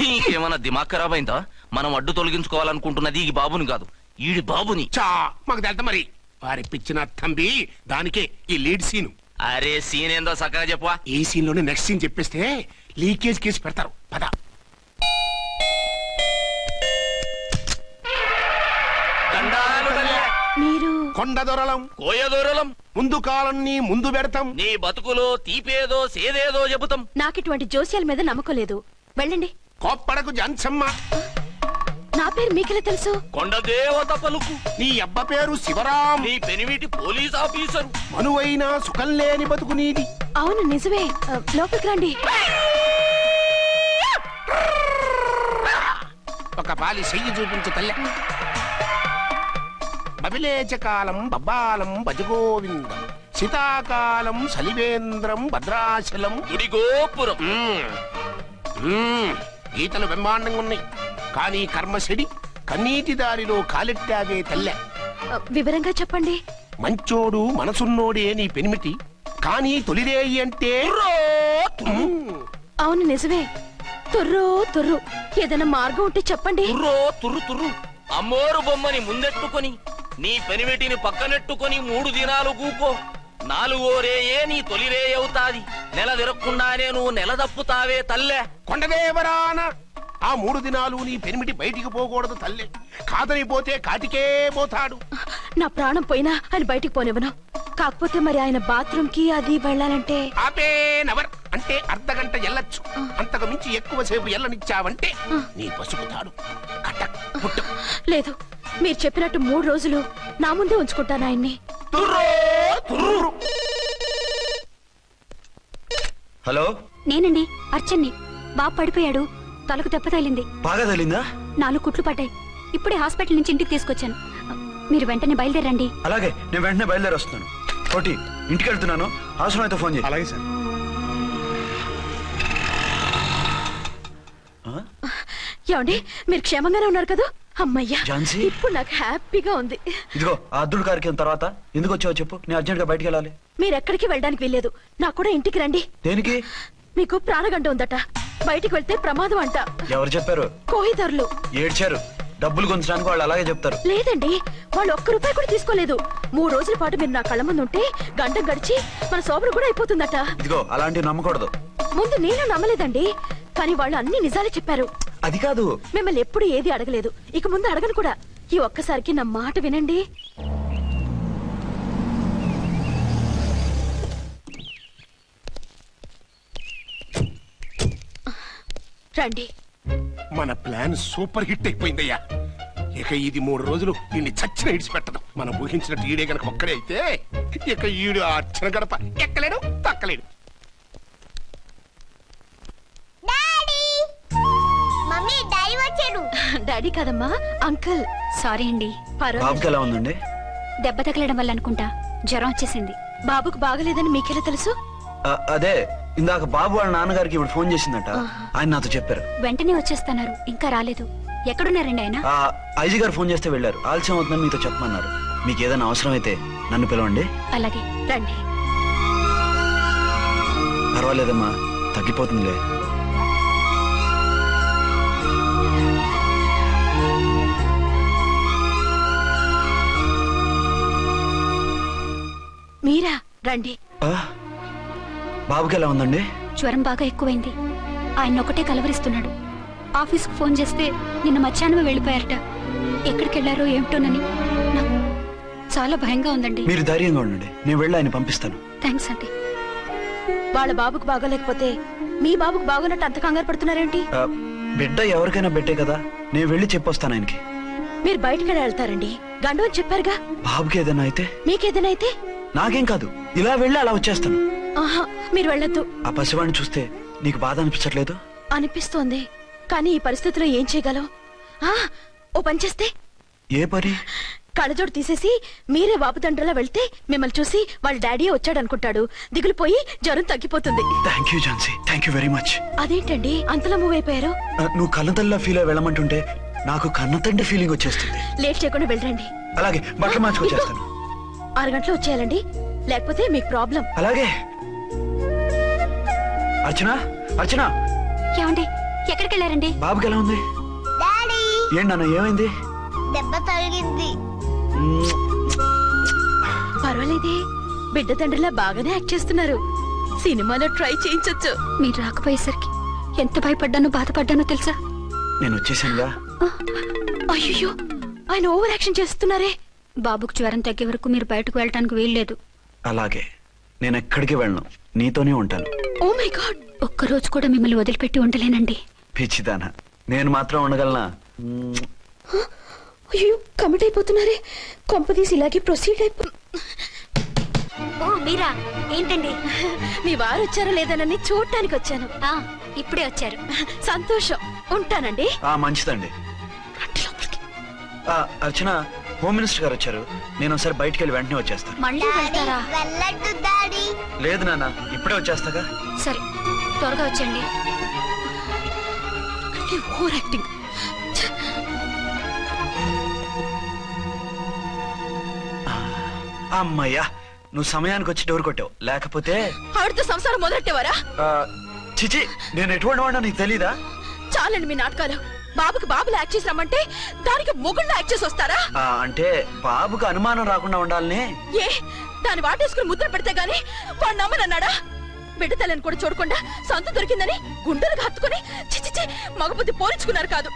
నీకేమన్నా దిమాగ్ ఖరాబ్ అయిందా? మనం అడ్డు తొలగించుకోవాలనుకుంటున్నది ఈ బాబుని కాదు, ఈడి బాబుని. చా మాకు తెలుతా మరి. వారి పిచ్చిన తంబి దానికే ఈ లీడ్ సీన్. అరే సీన్ ఏందో సక్కగా చెప్పవా? ఈ సీన్ లోనే నెక్స్ట్ సీన్ చెప్పేస్తే లీకేజ్ కేసు పెడతారు. పద. మీరు కొండ దొరలం కోయ దూరలం ముందు కాలన్నీ ముందు పెడతాం. నీ బతుకులో తీపేదో సేదేదో చెబుతాం. నాకిటువంటి జోస్యాల మీద నమ్మకం లేదు, వెళ్ళండి. కోప్పడకు జన్సమ్మ. నా పేరు మీకెలా తెలుసు? కొండ దేవత పలుకు. నీ అబ్బ పేరు శివరాం. నీ పెనిమిటి పోలీస్ ఆఫీసరు. మనువైన సుఖం లేని బతుకు నీది. అవును నిజమే, లోపలికి రండి. ఒక పాలి చెయ్యి చూపించు తల్లె. బబిలేచకాలం బబ్బాలం భజగోవిందం, శీతాకాలం సలివేంద్రం భద్రాచలం గుడిగోపురం. గీతలు బ్రహ్మాండంగా ఉన్నాయి, కానీ కర్మశడి కన్నీటి దారిలో కాలెట్టాగే తల్లె. వివరంగా చెప్పండి. మంచోడు మనసున్నోడే నీ పెనిమిటి, కానీ తొలిరేయి అంటే అవును నిజమే, తుర్రో తుర్రు. ఏదైనా మార్గం ఉంటే చెప్పండి. తుర్రో తుర్రు తుర్రు. అమ్మోరు బొమ్మని ముందెట్టుకొని నీ పెనిమిటిని పక్కనెట్టుకొని 3 దినాలు కూకో. 4వ రేయే నీ తొలి రే అవుతాది. నెల తిరగకుండానే నువ్వు నెల తప్పుతావే తల్లే. కొండదేవరాన ఆ 3 దినాలు నీ పెనిమిటి బయటికి పోకూడదు తల్లే. కాదని పోతే కాటికే పోతాడు. నా ప్రాణం పోయినా ఆయన బయటికి పోనివ్వను. కాకపోతే మరి ఆయన బాత్రూమ్ కి అది వెళ్ళాలంటే ఆపేనవర్ అంటే అర్ధగంట ఎల్లొచ్చు. అంతకు మించి ఎక్కువసేపు ఎల్లనిచ్చావంటే నీ పసుపుతాడు కటక్ పుట్టక్. లేదు, మీరు చెప్పినట్టు 3 రోజులు నా ముందే ఉంచుకుంటాను ఆయన్ని. హలో, నేనండి అర్చన్ని. బాబు పడిపోయాడు, తలకు దెబ్బ తగిలింది. బాగా తగిలిందా? 4 కుట్లు పడ్డాయి. ఇప్పుడే హాస్పిటల్ నుంచి ఇంటికి తీసుకొచ్చాను. మీరు వెంటనే బయలుదేరండి. అలాగే, నేను వెంటనే బయలుదేరి వస్తున్నాను. కోటి, ఇంటికి వెళ్తున్నాను, అవసరం అయితే ఫోన్ చేయి. అలాగే సార్. ఏమండి, మీరు క్షేమంగానే ఉన్నారు కదా? అమ్మయ్యా, ఝాన్సీ? ఇప్పుడు నాకు హ్యాపీగా ఉంది. ఇదిగో ఆ అద్దుడు కార్యక్రమం తర్వాత ఎందుకు వచ్చావో చెప్పు, నేను అర్జెంట్ గా బయటికి వెళ్ళాలి. మీరు ఎక్కడికి వెళ్ళడానికి వెళ్ళలేదు, నాకు కూడా ఇంటికి రండి. దేనికి? మీకు ప్రాణగంట ఉందట. బయటికి వెళ్తే ప్రమాదం అంట. ఎవరు చెప్పారు? కోహిదర్లు ఏడ్చారు. డబ్బులు గుంచడానికి వాళ్ళు అలాగే చెప్తారు. లేదండి, వాళ్ళు ₹1 కూడా తీసుకోలేదు. 3 రోజుల పాటు మీరు నా కళ్ళ ముందు ఉంటే గంట గడిచి మన సోబరు కూడా అయిపోతుందట. ఇదిగో అలాంటివి నమ్మకూడదు. ముందు నేను నమ్మలేదండి, కానీ వాళ్ళు అన్ని నిజాలే చెప్పారు. అది కాదు, మిమ్మల్ని ఎప్పుడు ఏది అడగలేదు, ఇక ముందు అడగను కూడా. ఈ ఒక్కసారికి నా మాట వినండి. రండి. మన ప్లాన్ సూపర్ హిట్ అయిపోయిందయ్యా. ఇక ఇది 3 రోజులు ఈయన్ని చచ్చిన ఇడిచిపెట్టదు. మనం ఊహించినట్టు ఈడే గనక ఒక్కడే అయితే ఇక ఈడు ఆ అర్చన గడప ఎక్కలేడు, తక్కలేడు. మమ్మీ డాడీ వచ్చాడు. డాడీ కాదమ్మా, అంకుల్. సారీ అండి. బాబుకి ఎలా ఉందండి? దెబ్బ తగలడం వల్ల అనుకుంటా జ్వరం వచ్చేసింది. బాబుకు బాగలేదని మీకెలా తెలుసు? అదే ఇందాక బాబు వాళ్ళ నాన్నగారికి ఇప్పుడు ఫోన్ చేసిందట. ఆయన నాతో చెప్పారు. వెంటనే వచ్చేస్తున్నారు, ఇంకా రాలేదు. ఎక్కడున్నారండి ఆయన? ఐజీ గారు ఫోన్ చేస్తే వెళ్ళారు. ఆలస్యం అవుతుందని మీతో చెప్పమన్నారు. మీకు ఏదైనా అవసరం అయితే నన్ను పిలవండి. అలాగే రండి. పర్వాలేదమ్మా, తగ్గిపోతుందిలే. మీరా? రండి. బాబుకి ఎలా ఉందండి? జ్వరం బాగా ఎక్కువైంది. ఆయన ఒకటే కలవరిస్తున్నాడు. ఆఫీస్కు ఫోన్ చేస్తే నిన్న మధ్యాహ్నమే వెళ్ళిపోయారట. ఎక్కడికి వెళ్లారో ఏమిటోనని నాకు చాలా భయంగా ఉందండి. మీరు ధైర్యంగా ఉండండి, నేను వెళ్ళి ఆయన పంపిస్తాను. థ్యాంక్స్ అండి. వాళ్ళ బాబుకు బాగోలేకపోతే మీ బాబుకు బాగోనట్టు అంత కంగారు పడుతున్నారేంటి? బిడ్డ ఎవరికైనా బిడ్డే కదా, నేను వెళ్ళి చెప్పొస్తాను ఆయనకి. మీరు బయటకెళ్ళి వెళ్తారండి, గండం చెప్పారుగా. బాబుకి ఏదైనా అయితే? మీకేదైనా అయితే? నాకేం కాదు, ఇలా వెళ్ళి అలా వచ్చేస్తాను. ఆహా, మీరు వెళ్ళొద్దు. ఆ పసివాడిని చూస్తే నీకు బాధ అనిపించట్లేదు? అనిపిస్తోంది, కానీ ఈ పరిస్థితిలో ఏం చేయగలం? ఓ పని చేస్తే? ఏ పని? కళ్ళజోడు తీసేసి మీరే బాబు తండ్రిలా వెళ్తే మిమ్మల్ని చూసి వాళ్ళ డాడీ వచ్చాడు అనుకుంటాడు. దిగులు పోయి జ్వరం తగ్గిపోతుంది. Thank you Jhansi, thank you very much. అదేంటండి అంతలా మూవ్ అయిపోయారు? నువ్వు కన్నతల్లిలా ఫీల్ అయి వెళ్ళమంటుంటే నాకు కన్నతండ్రి ఫీలింగ్ వచ్చేస్తుంది. లేట్ చేయకుండా వెళ్ళండి. అలాగే, బట్టలు మార్చుకొచ్చేస్తాను. 6 గంటలు వచ్చేయాలండి, లేకపోతే మీకు ప్రాబ్లం. అలాగే. అర్చన, అర్చన. ఏమండి, ఎక్కడికి వెళ్ళారండి? బాబుకి ఎలా ఉంది? డాడీ ఏంటి నాన్న, ఏమైంది? దెబ్బ తగిలింది. పర్వాలేదే, బిడ్డ తండ్రిలా బాగానే యాక్ట్ చేస్తున్నారు. సినిమాలో ట్రై చేయించొచ్చు. మీరు రాకపోయేసరికి ఎంత భయపడ్డానో బాధపడ్డానో తెలుసా? నేను వచ్చేసానుగా. అయ్యో, ఆయన ఓవర్ యాక్షన్ చేస్తున్నారే. బాబుకు జ్వరం తగ్గే వరకు మీరు బయటకు వెళ్ళటానికి వీల్లేదు. అలాగే, నేను ఎక్కడికి వెళ్ళను, నీతోనే ఉంటాను. ఓ మై గాడ్, ఒక్కరోజు కూడా మిమ్మల్ని వదిలిపెట్టి ఉండలేనండి. పిచ్చిదానా, నేను మాత్రం ఉండగలనా? అయ్యో, కమిట్ అయిపోతున్నారే. కొంపదీసి ఇలాగే ప్రొసీడ్ అయిపో. ఓ మీరా, ఏంటండి? మీ వారు వచ్చారో లేదనని చూడటానికి వచ్చాను. ఇప్పుడే వచ్చారు. సంతోషం, ఉంటానండి. మంచిదండి. అర్చన, హోమ్ మినిస్టర్ గారు వచ్చారు. నేను ఒకసారి బయటికి వెళ్ళి వెంటనే వచ్చేస్తాను. మళ్ళీ వెళ్తారా? వెళ్ళొద్దు డాడీ. లేదు నాన్న, ఇప్పుడే వచ్చేస్తాగా. సరే, త్వరగా వచ్చండి. Over acting. అమ్మయ్యా, నువ్వు సమయానికి వచ్చి డోర్ కొట్టావు, లేకపోతే ఆవిడతో సంసారం మొదలెట్టేవారా? చిచి, నేను ఎటువంటి వాడినా నీకు తెలీదా? చాలండి మీ నాటకాలు. బాబుకి బాబులు యాక్ట్ చేసి రమ్మంటే దానికి మొగుళ్ళు యాక్ట్ చేసి వస్తారా? అంటే బాబుకు అనుమానం రాకుండా ఉండాలని. ఏ, దాన్ని వాటేసుకుని ముద్ర పెడితే గాని వాడు నమ్మనన్నాడా? బిడ్డ తల్లిని కూడా చూడకుండా సంత దొరికిందని గుండెలకు హత్తుకుని చిచిచి మగబుద్ధి పోల్చుకున్నారు కాదు.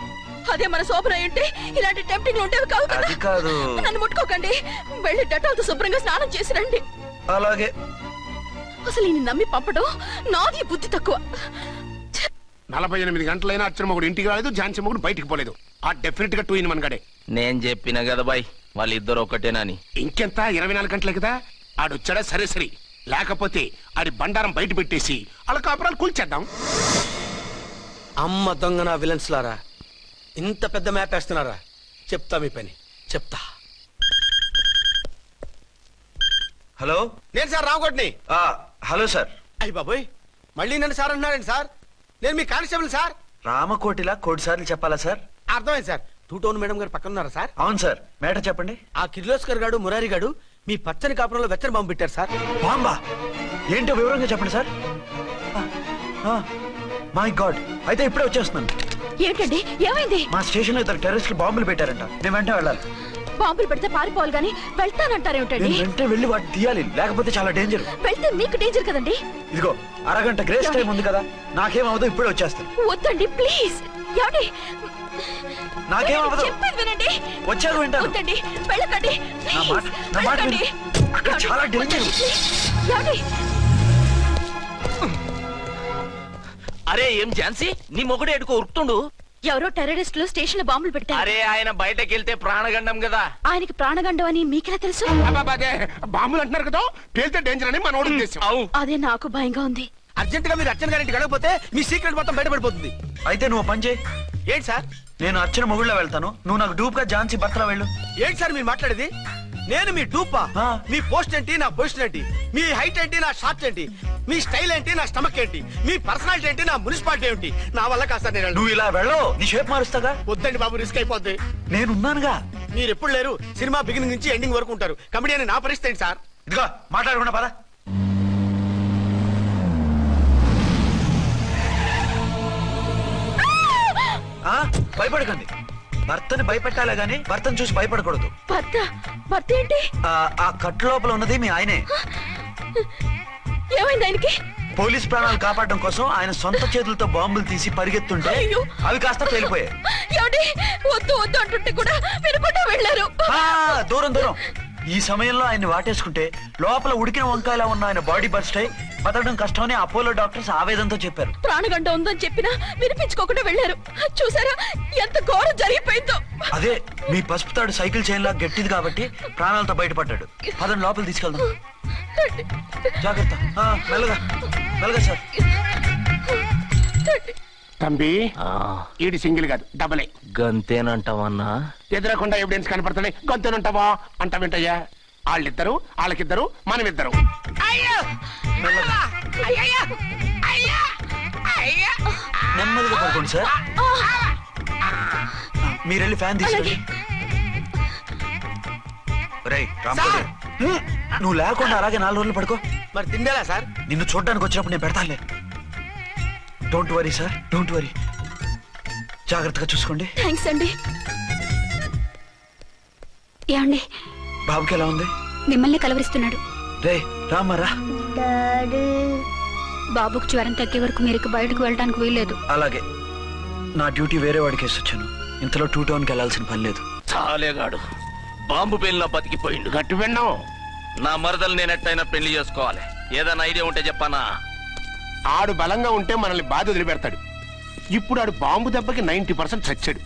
అదే మన శోభన ఉంటే ఇలాంటి టెంప్టింగ్ ఉండేవి కావు కదా. అది కాదు. నన్ను ముట్టుకోకండి, వెళ్ళి డెటాల్తో శుభ్రంగా స్నానం చేసి రండి. అలాగే. అసలు ఈయన నమ్మి పంపడం నాది బుద్ధి తక్కువ. 48 గంటలైనా అర్చన మొగుడు ఇంటికి రాలేదు, ఝాన్సీ మొగుడు బయటికి పోలేదు. ఆ డెఫినెట్ గా 2 in 1 గడే. నేను చెప్పిన కదా బాయ్, వాళ్ళిద్దరు ఒకటేనని. ఇంకెంత 24 గంటలే కదా. ఆడొచ్చాడా సరే సరే, లేకపోతే ఆడి బండారం బయట పెట్టేసి వాళ్ళ కాపురాలు కూల్చేద్దాం. అమ్మ దొంగన విలన్స్ లారా, ఇంత పెద్ద మ్యాప్ వేస్తున్నారా? చెప్తా మీ పని, చెప్తా. హలో, నేను సార్ రామకోటిని. Hello sir. అయ్యి బాబోయ్, మళ్ళీ నన్ను సార్ అంటున్నారండి సార్? నేను మీ కానిస్టేబుల్ సార్. రామకోటిలా కోటి సార్లు చెప్పాలా సార్? అర్థమైంది సార్. 2 Town మేడం గారు పక్కన ఉన్నారా సార్? అవును సార్. మేటర్ చెప్పండి. ఆ కిర్లోస్కర్ గాడు, మురారి గాడు మీ పచ్చని కాపురంలో వెచ్చని బాంబు పెట్టారు సార్. బాంబా? ఏంటో వివరంగా చెప్పండి సార్. మై గాడ్, అయితే ఇప్పుడే వచ్చేస్తున్నాను. ఏంటండి ఏమైంది? మా స్టేషన్ లో ఇద్దరు టెర్రరిస్టులు బాంబులు పెట్టారంట. నేను వెంటనే వెళ్ళాలి. బాంబులు పెడితే పారిపోవాలి గానీ వెళ్తానంటారేమిటండి? నేను వెంటనే వెళ్ళి వాటిని తీయాలి, లేకపోతే చాలా డేంజర్. వెళ్తే మీకు డేంజర్ కదండి. ఇదిగో అరగంట గ్రేస్ టైం ఉంది కదా, నాకేమవదు, ఇప్పుడే వచ్చేస్తాను. వద్దండి ప్లీజ్. ఏమండి నాకేమవదు, చెప్పేది వినండి. వచ్చాక వింటాను. వద్దండి వెళ్ళకండి నా మాట విను. అక్కడ చాలా డేంజర్. ఏమండి అరే ఏం ఝాన్సీ, నీ మొగుడు ఎడుకో ఉరుకుతుండు. ఎవరో టెర్రరిస్టులు స్టేషన్ లో బాంబులు పెట్టారు. అరే ఆయన బయటకెళ్తే ప్రాణగండం కదా. ఆయనకి ప్రాణగండం అని మీకెలా తెలుసు? అదే బాంబులు అంటున్నారు కదా, పేలితే డేంజర్ అని మన ఉద్దేశం. అదే నాకు భయంగా ఉంది. అర్జెంట్ గా మీరు అర్చన గారింటికి వెళ్ళకపోతే మీ సీక్రెట్ మొత్తం బయటపడిపోతుంది. అయితే నువ్వు పని చేయి. ఏంటి సార్? నేను అర్చన మొగుళ్ళ వెళ్తాను, నువ్వు నాకు డూప్ గా ఝాన్సీ భర్తలా వెళ్ళు. ఏంటి సార్ మీరు మాట్లాడేది? నేను మీ డూపా? మీ పోస్ట్ ఏంటి, నా పొజిషన్ ఏంటి? మీ హైట్ ఏంటి, నా షార్ట్ ఏంటి? మీ స్టైల్ ఏంటి, నా స్టమక్ ఏంటి? మీ పర్సనాలిటీ ఏంటి, నా మున్సిపాలిటీ ఏంటి? నా వల్ల కాదు సార్. నేను నువ్వు ఇలా వెళ్ళవు, నీ షేప్ మారుస్తాగా. వద్దండి బాబు, రిస్క్ అయిపోద్ది. నేనున్నానుగా. మీరు ఎప్పుడు లేరు, సినిమా బిగినింగ్ నుంచి ఎండింగ్ వరకు ఉంటారు. కమెడియన్ నా పరిస్థితి ఏంటి సార్? ఇదిగో మాట్లాడకుండా పద. భయపడకండి, భర్తని భయపెట్టాలే గాని భర్తను చూసి భయపడకూడదు. భర్త ఏంటి? ఆ కట్టు లోపల ఉన్నది మీ ఆయనే. ఏమైంది ఆయనకి? పోలీస్ ప్రాణాలు కాపాడడం కోసం ఆయన సొంత చేతులతో బాంబులు తీసి పరిగెత్తుంటే అవి కాస్త పేలిపోయాయి. వద్దు వద్దు అంటుంటే కూడా వినకుండా వెళ్ళారు. దూరం దూరం. ఈ సమయంలో ఆయన్ని వాటేసుకుంటే లోపల ఉడికిన వంకాయలా ఉన్న ఆయన బాడీ బర్స్ట్ అయి బతకడం కష్టమని అపోలో డాక్టర్స్ ఆవేదంతో చెప్పారు. ప్రాణగంట ఉందని చెప్పినా వినిపించుకోకుండా వెళ్ళారు. చూసారా ఎంత ఘోరం జరిగిపోయిందో. అదే మీ పసుపు తాడు సైకిల్ చైన్ లా గట్టిది కాబట్టి ప్రాణాలతో బయటపడ్డాడు. పదండి లోపల తీసుకెళ్దాం. జాగ్రత్త, మెల్లగా మెల్లగా సార్. తంబి ఈడి సింగిల్ కాదు డబలే. గంతేనంటావన్నా? ఎదురకుండా ఎవిడెన్స్ కనపడుతున్నాయి, గంతేనంటావా అంటావేంటయ్యా? వాళ్ళిద్దరు, వాళ్ళకిద్దరు, మనమిద్దరు. నెమ్మదిగా పడుకోండి సార్. మీరు వెళ్ళి ఫ్యాన్ తీసుకెళ్ళి. రాంపూడి, నువ్వు లేకుండా అలాగే 4 రోజులు పడుకో. మరి తిండేలా సార్? నిన్ను చూడడానికి వచ్చినప్పుడు నేను పెడతానులే. Don't worry sir, don't worry. జాగ్రత్తగా చూసుకోండి. థ్యాంక్స్ అండి. ఏమండి బాబుకి ఎలా ఉంది? మిమ్మల్ని కలవరిస్తున్నాడు. రే రామారా. బాబుకు జ్వరం తగ్గే వరకు మీరు బయటకు వెళ్ళడానికి వీల్లేదు. అలాగే. నా డ్యూటీ వేరే వాడికి వేసి వచ్చాను. ఇంతలో 2 టౌన్కి వెళ్ళాల్సిన పని లేదు. చాలేగాడు బాంబు పేలిన బతికిపోయిండు. గట్టి విన్నావు. నా మరదలు నేను ఎట్టయినా పెళ్లి చేసుకోవాలి. ఏదైనా ఐడియా ఉంటే చెప్పానా? ఆడు బలంగా ఉంటే మనల్ని బాధ వదిలిపెడతాడు. ఇప్పుడు ఆడు బాంబు దెబ్బకి 90% చచ్చాడు.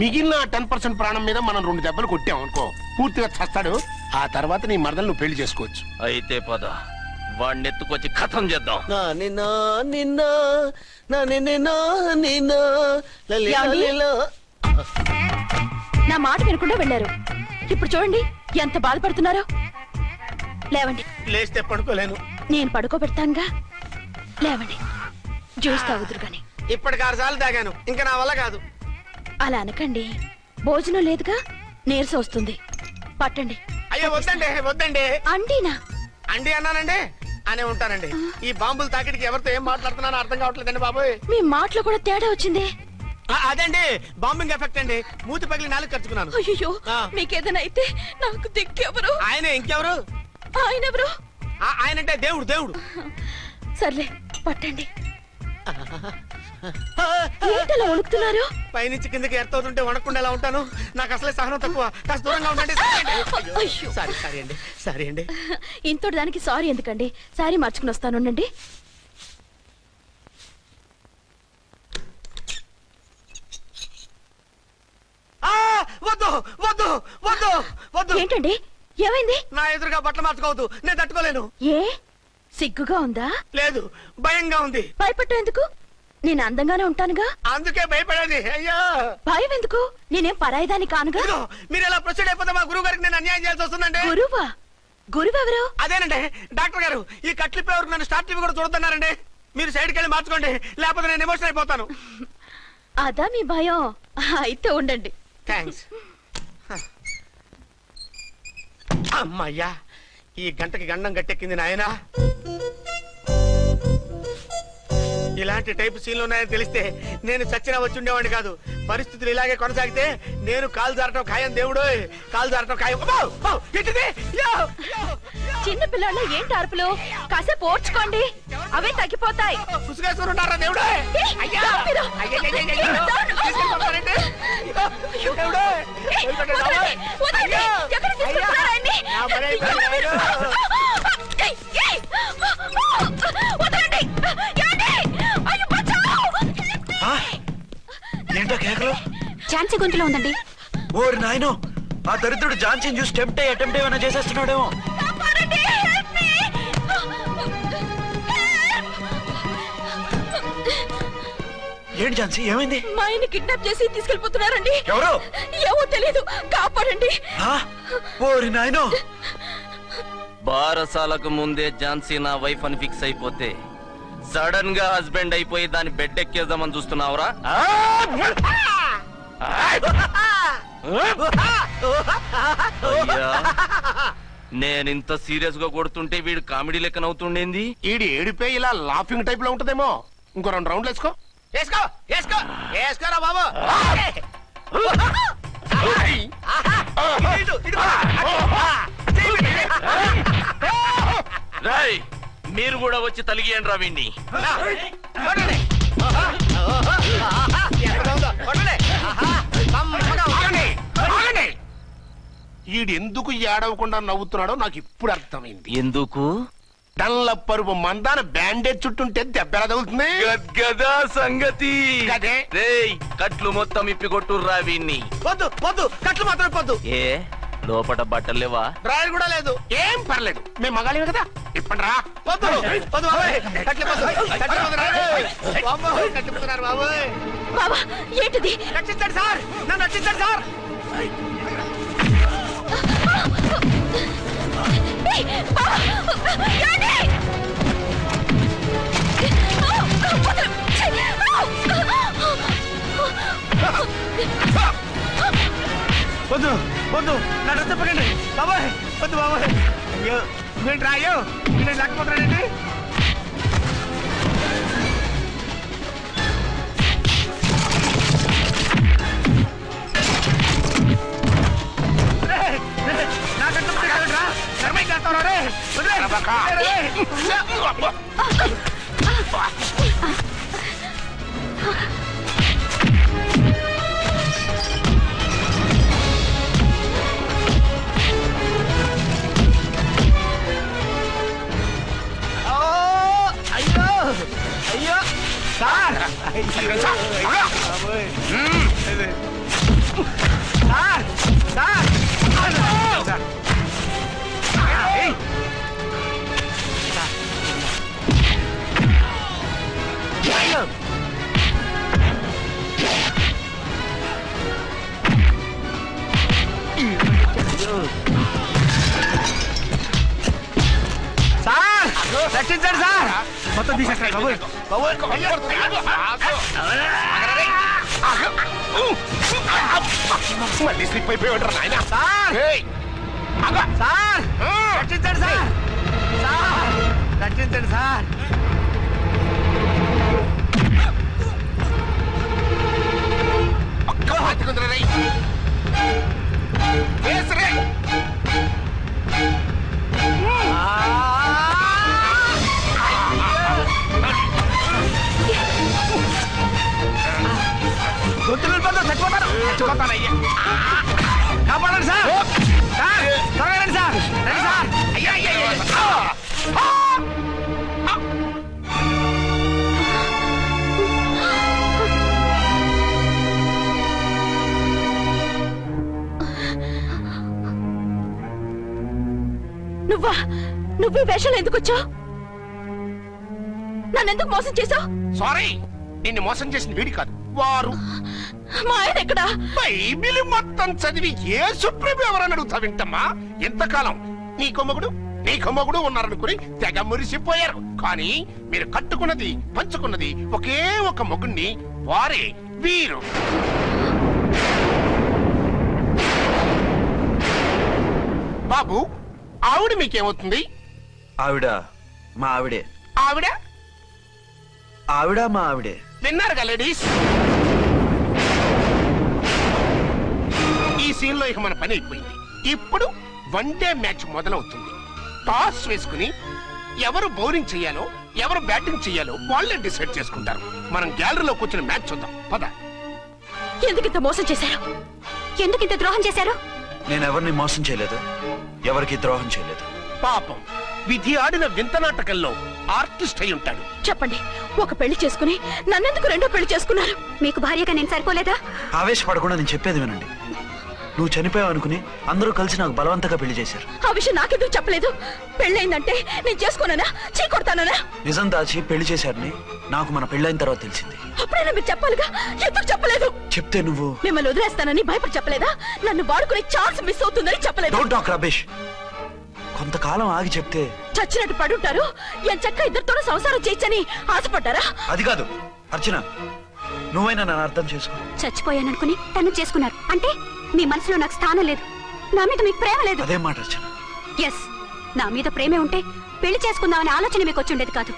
మిగిలిన 10% ప్రాణం మీద మనం 2 దెబ్బలు కొట్టాం అనుకో, పూర్తిగా చస్తాడు. ఆ తర్వాత నీ మరదలు నువ్వు పెళ్లి చేసుకోవచ్చు. అయితే పద, వాడిని ఎత్తుకొచ్చి కథం చేద్దాం. నా మాట వినకుండా వెళ్ళారు. ఇప్పుడు చూడండి ఎంత బాధపడుతున్నారో. లేవండి. లేస్తే పడుకోలేను. నేను పడుకోబెడతానుగా. లేవండి, జ్యూస్ తాగుదురు గాని. ఇప్పటికి 6 సార్లు తాగాను, ఇంకా నా వల్ల కాదు. అలా అనకండి, భోజనం లేదుగా, నీరసం వస్తుంది. పట్టండి. అయ్యో వద్దండి, వద్దండి. అండినా? అండి అన్నానండి, అనే ఉంటానండి. ఈ బాంబులు తాకిడికి ఎవరితో ఏం మాట్లాడుతున్నానో అర్థం కావట్లేదండి బాబోయ్. మీ మాటలో కూడా తేడా వచ్చింది. అదండి బాంబింగ్ ఎఫెక్ట్ అండి. మూతి పగిలి 4 ఖర్చుకున్నాను. అయ్యో, మీకేదైనా అయితే నాకు దిక్కెవరు? ఆయనే, ఇంకెవరు? ఆయనెవరు? ఆయనంటే దేవుడు. దేవుడు. సర్లే పట్టండి. ఏంటలా వణుకుతున్నారు? పైనుంచి కిందకి ఎర్తవుతుంటే వణకుండా ఎలా ఉంటాను? నాకు అసలే సహనం తక్కువ. కాస్త దూరంగా ఉండండి. సారీ అండి. ఇంతటి దానికి సారీ ఎందుకండి? సారీ మార్చుకుని వస్తాను. ఉండండి. వద్దు వద్దు వద్దు వద్దు. ఏంటండి, ఏమైంది? నా ఎదురుగా బట్టలు మార్చుకోవద్దు, నేను తట్టుకోలేను. ఏ సిగ్గుగా ఉందా? లేదు, భయంగా ఉంది. భయపడ్డం ఎందుకు? నేను అందంగానే ఉంటానుగా. అందుకే భయపడేది. అయ్యా, భయం ఎందుకు? నేనేం పరాయిదాన్ని కానుగా. మీరు ఎలా ప్రొసీడ్ అయిపోతే మా గురువు గారికి నేను అన్యాయం చేయాల్సి వస్తుందండి. గురువా? గురువెవరు? అదేనండి డాక్టర్ గారు. ఈ కట్లిప్పే వరకు నన్ను స్టార్ట్ టీవీ కూడా చూడొద్దన్నారండి. మీరు సైడ్కి వెళ్ళి మార్చుకోండి, లేకపోతే నేను ఎమోషన్ అయిపోతాను. అదా మీ భయం? అయితే ఉండండి. థ్యాంక్స్. అమ్మయ్యా, ఈ గంటకి గండం గట్టెక్కింది నాయనా. ఇలాంటి టైప్ సీన్లు ఉన్నాయని తెలిస్తే నేను చచ్చినా వచ్చి ఉండేవాడిని కాదు. పరిస్థితులు ఇలాగే కొనసాగితే నేను కాలు జారటం ఖాయం దేవుడు, కాలు జారటం ఖాయం. చిన్న పిల్లలు ఏంటి అరుపులు? కాసేపు ఓర్చుకోండి, అవే తగ్గిపోతాయి. పుసుగేసుకుని ఉన్నారా దేవుడు? ఏంటో కేకలు? ఝాన్సీ గొంతులో ఉందండి. ఓరి నాయనో, ఆ దరిద్రుడు ఝాన్సీని చూసి అటెంప్ట్ ఏమైనా చేసేస్తున్నాడేమో. ఏంటి ఝాన్సీ, ఏమైంది? మా ఆయన కిడ్నాప్ చేసి తీసుకెళ్లిపోతున్నారండి. ఎవరు? ఏమో తెలీదు, కాపాడండి. ఓరి నాయనో. బారసాలకు ముందే ఝాన్సీ నా వైఫ్ అని ఫిక్స్ అయిపోతే సడన్ గా హస్బెండ్ అయిపోయి దాన్ని బెడ్ ఎక్కేద్దామని చూస్తున్నావురా? నేనింత సీరియస్ గా కొడుతుంటే వీడు కామెడీ లెక్కన అవుతుండేంది. ఈడి ఏడిపే ఇలా లాఫింగ్ టైప్ లో ఉంటదేమో. ఇంకో 2 రౌండ్లు వేసుకో. వేసుకో వేసుకో వేసుకోరా బాబు. రాయ్, మీరు కూడా వచ్చి తలిగియండి రా వీణ్ణి. ఈడెందుకు ఏడవకుండా నవ్వుతున్నాడో నాకు ఇప్పుడు అర్థమైంది. ఎందుకు? డల్ల పరుపు మందాన బ్యాండేజ్ చుట్టుంటే దెబ్బ ఎలా తగులుతుంది? గద్గదా సంగతి. గదే. రేయ్, కట్లు మొత్తం ఇప్పి కొట్టుర్రా వీణ్ణి. పొద్దు పొద్దు కట్లు మాత్రం పొద్దు. ఏ లోపట బట్టలు లేవా? డ్రాయర్ కూడా లేదు. ఏం పర్లేదు, మేము మగాలివి కదా. ఇప్పటి రా. పొద్దు పొద్దు బాబాయ్, కట్లు పొద్దు, కట్లు పొద్దు రా. బాబాయ్, కట్లు పొద్దున్నారు బాబాయ్. బాబా, ఏంటిది? రక్షించండి సార్, నన్ను రక్షించండి సార్. వద్దు వద్దు, నా డ్రెస్ చెప్పకండి బాబాయ్. వద్దు బాబాయ్. అయ్యో నేను రాయో, నేను లేకపోతున్నానండి. నా కట్టు రా, ధర్మం చేస్తావు రే. అయ్యో అయ్యో సార్, సార్ రక్షించండి సార్. మొత్తం తీసేస్తాయి బాబోయ్. మళ్ళీ స్లిప్ అయిపోయాడు నాయన. సార్ సార్ రక్షించండి సార్. సార్ రక్షించండి సార్. గొంతులు చచ్చిపోతారు. చచ్చిపోతానయ్యా, కాపాడండి సార్. సార్ త్వరగా రండి సార్. రండి సార్. అయ్యా అయ్యా నువ్వా? నువ్వు వేషాలు ఎందుకు వచ్చావు? నన్నెందుకు మోసం చేశావు? సారీ, నిన్ను మోసం చేసిన వీడి కాదు, వారు. మా ఆయన ఎక్కడా? బైబిల్ మొత్తం చదివి ఏ సుప్రీం ఎవరని అడుగుతా వింటమ్మా. ఎంతకాలం నీ కొమ్మగుడు ఉన్నారనుకుని తెగ మురిసిపోయారు. కానీ మీరు కట్టుకున్నది పంచుకున్నది ఒకే ఒక మొగుణ్ణి, వారే వీరు. బాబు, ఆవిడ మీకేమవుతుంది? ఆవిడ మా ఆవిడే. ఆవిడ ఆవిడ మా ఆవిడే. విన్నారుగా లేడీస్, ఈ సీన్ లో ఇక మన పని అయిపోయింది. ఇప్పుడు వన్ డే మ్యాచ్ మొదలవుతుంది. టాస్ వేసుకుని ఎవరు బౌలింగ్ చెయ్యాలో ఎవరు బ్యాటింగ్ చెయ్యాలో వాళ్ళే డిసైడ్ చేసుకుంటారు. మనం గ్యాలరీలో కూర్చుని మ్యాచ్ చూద్దాం పద. ఎందుకు ఇంత మోసం చేశారు? ఎందుకు ఇంత ద్రోహం చేశారు? నేను ఎవరిని మోసం చేయలేదు, ఎవరికి ద్రోహం చేయలేదు. పాపం విధి ఆడిన వింత నాటకంలో ఆర్టిస్ట్ అయి ఉంటాడు. చెప్పండి, ఒక పెళ్లి చేసుకుని నన్నెందుకు రెండో పెళ్లి చేసుకున్నారు? మీకు భార్యగా నేను సరిపోలేదా? ఆవేశపడకుండా నేను చెప్పేది వినండి. నువ్వు చనిపోయావు అనుకుని అందరూ కలిసి నాకు బలవంతంగా పెళ్లి చేశారు. ఆ విషయం నాకెందుకు చెప్పలేదు? పెళ్ళయిందంటే నేను చేసుకోనన్నా, చీకొడతానా? నిజం దాచి పెళ్లి చేశారని నాకు మన పెళ్ళైన తర్వాత తెలిసింది. అప్పుడైనా మీరు చెప్పాలిగా, ఎందుకు చెప్పలేదు? చెప్తే నువ్వు మిమ్మల్ని వదిలేస్తానని భయపడి చెప్పలేదా? నన్ను వాడుకునే ఛాన్స్ మిస్ అవుతుందని చెప్పలేదు. Don't talk రబేష్. కొంతకాలం ఆగి చెప్తే చచ్చినట్టు పడుంటారు. ఎంచక్క ఇద్దరితోనూ సంసారం చేయొచ్చని ఆశపడ్డారా? అది కాదు అర్చన, నువ్వైనా నన్ను అర్థం చేసుకో. చచ్చిపోయాననుకుని తను చేసుకున్నారు అంటే మీ మనసులో నాకు స్థానం లేదు, నా మీద మీకు ప్రేమ లేదు. అదే మాట అర్చన. ఎస్, నా మీద ప్రేమే ఉంటే పెళ్లి చేసుకుందామనే ఆలోచన మీకు వచ్చి ఉండేది కాదు.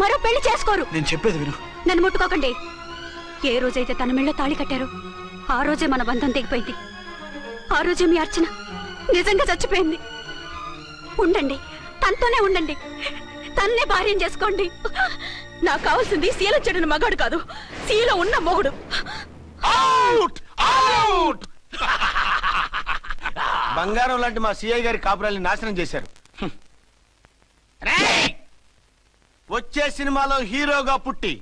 మరో పెళ్లి చేసుకోరు. నేను చెప్పేది విను. నన్ను ముట్టుకోకండి. ఏ రోజైతే తన మెళ్ళో తాళి కట్టారో ఆ రోజే మన బంధం తెగిపోయింది. ఆ రోజే మీ అర్చన నిజంగా చచ్చిపోయింది. ఉండండి, తనతోనే ఉండండి, తన్నే భార్యం చేసుకోండి. నాకు కావాల్సింది శీల చెడిన మగాడు కాదు, శీల ఉన్న మొగుడు. Out out. బంగారం లాంటి మా సిఐ గారి కాపురాల్ని నాశనం చేశారు. వచ్చే సినిమాలో హీరోగా పుట్టి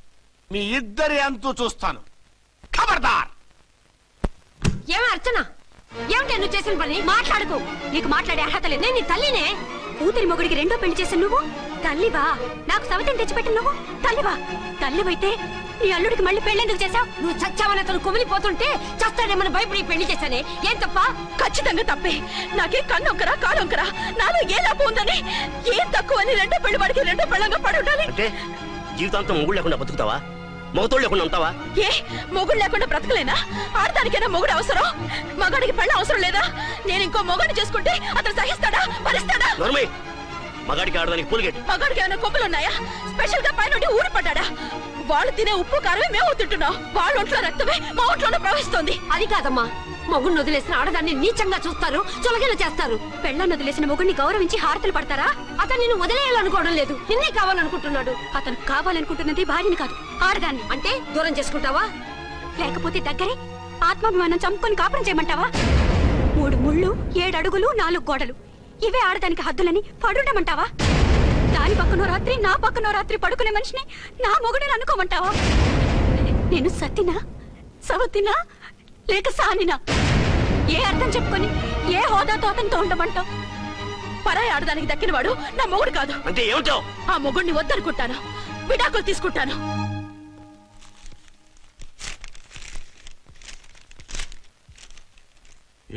మీ ఇద్దరి అంతు చూస్తాను. ఖబర్దార్. ఏమే అర్చన, ఏమిటి నువ్వు చేసిన పని? మాట్లాడుకో, నీకు మాట్లాడే అర్హత లేదు. నేను నీ తల్లినే. కూతురి మొగుడికి రెండో పెళ్లి చేశాను నువ్వు తల్లివా? నాకు సవితని తెచ్చిపెట్టి నువ్వు తల్లివా? తల్లివైతే నీ అల్లుడికి మళ్ళీ పెళ్లి చేశావు? నువ్వు చచ్చావని అతను కుమిలిపోతుంటే చస్తాడేమని భయపడి పెళ్లి చేశానే, ఏం తప్ప? ఖచ్చితంగా తప్పే. నాకే కన్నొక్కరా కాలొక్కరా, నాలో ఏ లాభం ఉందని, ఏం తక్కువ అని రెండో పెళ్లి వాడికి రెండో పెళ్ళంగా పడి ఉండాలి. అంటే జీవితాంతం మొగుడు లేకుండా బతుకుతావా? మొగతోడు లేకుండా ఉంటావా? ఏ మొగుడు లేకుండా బ్రతకలేనా? ఆడదానికైనా మొగుడు అవసరం, మగాడికి పెళ్ళ అవసరం లేదా? నేను ఇంకో మొగాడిని చేసుకుంటే అతను సహిస్తాడా, భరిస్తాడా? మగాడికి ఆడడానికి పూలిగేట్. మగాడికి ఏమైనా కొమ్ములున్నాయా? స్పెషల్ గా పైన ఊరి పడ్డాడా? వాళ్ళు తినే ఉప్పు కారమే మేము తింటున్నాం. వాళ్ళ ఒంట్లో రక్తమే మా ఒంట్లోనే ప్రవహిస్తుంది. అది కాదమ్మా, మొగుడిని వదిలేసిన ఆడదాన్ని నీచంగా చూస్తారు, చులకన చేస్తారు. పెళ్ళాన్ని వదిలేసిన మొగుడిని గౌరవించి హారతలు పడతారా? అతను నిన్ను వదిలేయాలనుకోవడం లేదు, నిన్నే కావాలనుకుంటున్నాడు. అతను కావాలనుకుంటున్నది భార్యని కాదు, ఆడదాన్ని. అంటే దూరం చేసుకుంటావా? లేకపోతే దగ్గరే ఆత్మాభిమానం చంపుకొని కాపురం చేయమంటావా? 3 ముళ్ళు 7 అడుగులు 4 గోడలు, ఇవే ఆడదానికి హద్దులని పడుండమంటావా? దాని పక్కనో రాత్రి నా పక్కనో రాత్రి పడుకునే మనిషిని నా మొగుడని అనుకోమంటావా? నేను సతినా, సవతినా, లేక సానినా? ఏ అర్థం చెప్పుకొని ఏ హోదాతో అతనితో ఉండమంటావు? పరాయి ఆడదానికి దక్కినవాడు నా మొగుడు కాదు. అంటే ఏమిటో? ఆ మొగుడిని వద్దనుకుంటాను, విడాకులు తీసుకుంటాను.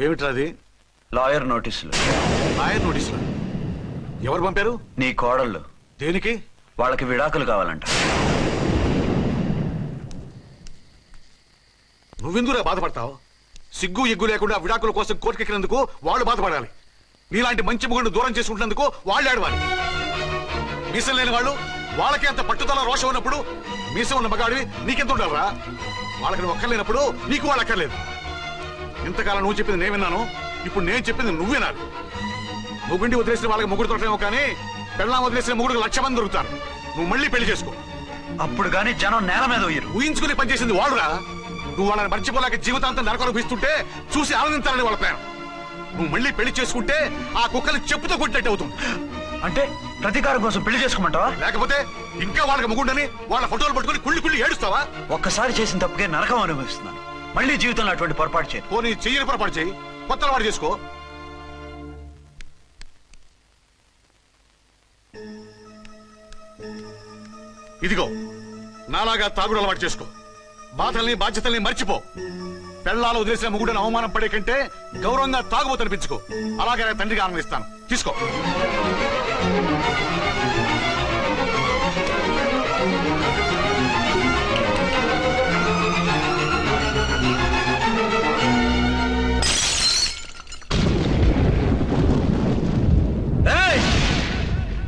ఏమిట్రాది? లాయర్ నోటీసులు. లాయర్ నోటీసులు ఎవరు పంపారు? నీ కోడళ్ళు. దేనికి? వాళ్ళకి విడాకులు కావాలంట. నువ్వెందుకురా బాధపడతావు? సిగ్గు ఎగ్గు లేకుండా విడాకుల కోసం కోర్టుకెక్కినందుకు వాళ్ళు బాధపడాలి. నీలాంటి మంచి మొగుడిని దూరం చేసుకుంటున్నందుకు వాళ్ళు ఆడవాలి. మీసం లేని వాళ్ళు వాళ్ళకి అంత పట్టుదల రోషం ఉన్నప్పుడు మీసం ఉన్న మగాడివి నీకెంత ఉండాలరా? వాళ్ళకి నువ్వు అక్కర్లేనప్పుడు నీకు వాళ్ళు అక్కర్లేదు. ఇంతకాలం నువ్వు చెప్పింది నేను విన్నాను, ఇప్పుడు నేను చెప్పింది నువ్వు వినాలి. మొగుడిని వదిలేసిన వాళ్ళకి మొగుడు దొరకలేమో కానీ పెళ్ళాం వదిలేసిన మొగుడికి 1,00,000 మంది దొరుకుతారు. నువ్వు మళ్ళీ పెళ్లి చేసుకో. అప్పుడు గానీ జనం నేల మీద ఊహించుకుని పనిచేసింది వాళ్ళురా. నువ్వు వాళ్ళని మర్చిపోలేక జీవితాంతం నరకనుభవిస్తుంటే చూసి ఆనందించాలని వాళ్ళ ప్లాన్. నువ్వు మళ్ళీ పెళ్లి చేసుకుంటే ఆ కుక్కలు చెప్పుతో కొట్టినట్టు అవుతుంది. అంటే ప్రతీకారం కోసం పెళ్లి చేసుకోమంటావా? లేకపోతే ఇంకా వాళ్ళకి మొగుండని వాళ్ళ ఫోటోలు పట్టుకుని కుళ్ళి కుళ్ళి ఏడుస్తావా? ఒక్కసారి చేసిన తప్పుకే నరకం అనుభవిస్తున్నాను. మళ్ళీ జీవితంలో అటువంటి పొరపాటు చేయను. పోనీ చెయ్యని పొరపాటు చేయి, కొత్త అలవాటు చేసుకో. ఇదిగో నాలాగా తాగుడు అలవాటు చేసుకో. బాధల్ని బాధ్యతల్ని మర్చిపో. పెళ్ళాలు వదిలేసిన మొగుడని అవమానం పడే కంటే గౌరవంగా తాగుబోతనిపించుకో. అలాగే తండ్రిగా ఆనందిస్తాను. తీసుకో.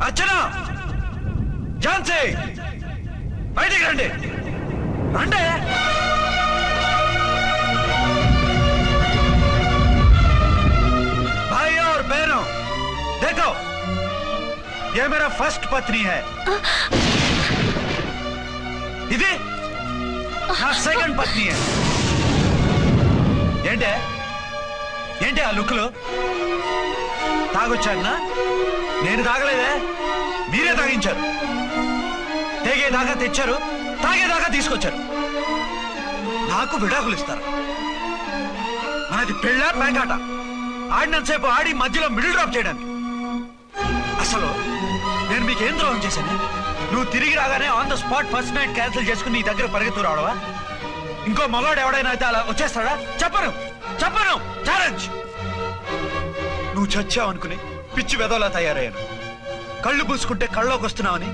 అర్చన, ఝాన్సీ, బయటికి బయటికి రండి రండి भाई और बहनों देखो ये मेरा फर्स्ट पत्नी है ఇది నా సెకండ్ పత్ని ఏంటి ఆ లుక్లో తాగొచ్చానా నేను తాగలేదే మీరే తాగించారు తెగేదాకా తెచ్చారు తాగేదాకా తీసుకొచ్చారు నాకు విడాకులు ఇస్తారు మనది పెళ్ళ పేకాట ఆడినంతసేపు ఆడి మధ్యలో మిడిల్ డ్రాప్ చేయడానికి అసలు నేను మీకేం ద్రోహం చేశాను నువ్వు తిరిగి రాగానే on the spot first night cancel చేసుకుని నీ దగ్గర పరిగెత్తు రావడవా ఇంకో మగాడు ఎవడైనా అయితే అలా వచ్చేస్తాడా చెప్పను ఛాలెంజ్ నువ్వు చచ్చావు అనుకుని పిచ్చి వెదవలా తయారయ్యాను కళ్ళు పూసుకుంటే కళ్ళలోకి వస్తున్నావని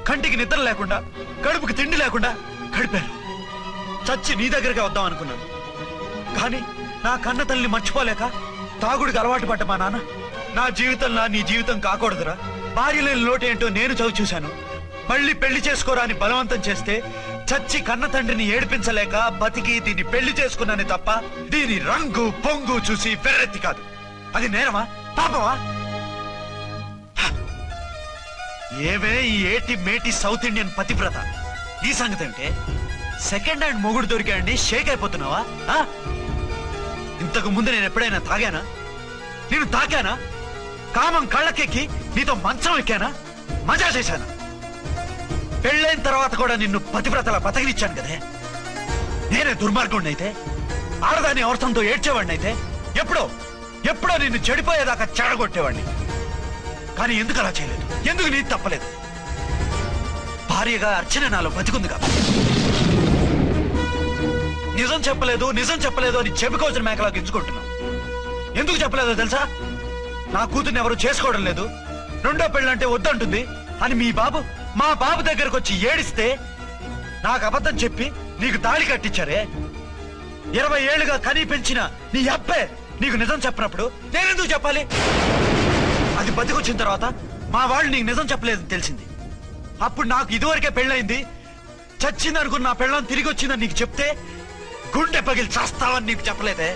కంటికి నిద్ర లేకుండా కడుపుకి తిండి లేకుండా గడిపాను చచ్చి నీ దగ్గరగా వద్దాం అనుకున్నాను కానీ నా కన్న తల్లిని మర్చిపోలేక తాగుడికి అలవాటు పడ్డ మా నాన్న నా జీవితంలో నీ జీవితం కాకూడదురా భార్య లేని లోటు ఏంటో నేను చవి చూశాను మళ్ళీ పెళ్లి చేసుకోరా అని బలవంతం చేస్తే చచ్చి కన్న తండ్రిని ఏడిపించలేక బతికి దీన్ని పెళ్లి చేసుకున్నాను తప్ప దీని రంగు పొంగు చూసి వెర్రెత్తి కాదు అది నేరమా పాపమా ఏవే ఈ ఏటి మేటి సౌత్ ఇండియన్ పతివ్రత ఈ సంగతి అంటే సెకండ్ హ్యాండ్ మొగుడు దొరికాయండి షేక్ అయిపోతున్నావా ఇంతకు ముందు నేను ఎప్పుడైనా తాగానా నేను తాకానా కామం కళ్ళకెక్కి నీతో మంచం ఎక్కానా మజా చేశానా పెళ్ళైన తర్వాత కూడా నిన్ను పతివ్రతలా బతకనిచ్చాను కదే నేనే దుర్మార్గుడిని అయితే ఆడదాన్ని అవసరంతో ఏడ్చేవాడిని అయితే ఎప్పుడో నిన్ను చెడిపోయేదాకా చెడగొట్టేవాడిని కానీ ఎందుకు అలా చేయలేదు ఎందుకు నీ తప్పలేదు భార్యగా అర్చన నాలో బతికుంది కదా నిజం చెప్పలేదు అని చెప్పుకోవచ్చిన మేకలా గించుకుంటున్నావు ఎందుకు చెప్పలేదో తెలుసా నా కూతుర్ని ఎవరు చేసుకోవడం లేదు రెండో పెళ్ళంటే వద్దంటుంది అని మా బాబు దగ్గరకు వచ్చి ఏడిస్తే నాకు అబద్ధం చెప్పి నీకు తాళి కట్టించారే 20 ఏళ్లుగా కనీ పెంచిన నీ అబ్బే నీకు నిజం చెప్పినప్పుడు నేనెందుకు చెప్పాలి అది బతికొచ్చిన తర్వాత మా వాళ్ళు నీకు నిజం చెప్పలేదని తెలిసింది అప్పుడు నాకు ఇదివరకే పెళ్ళయింది చచ్చిందనుకున్న నా పెళ్ళం తిరిగి వచ్చిందని నీకు చెప్తే గుండె పగిలి చేస్తావని నీకు చెప్పలేదే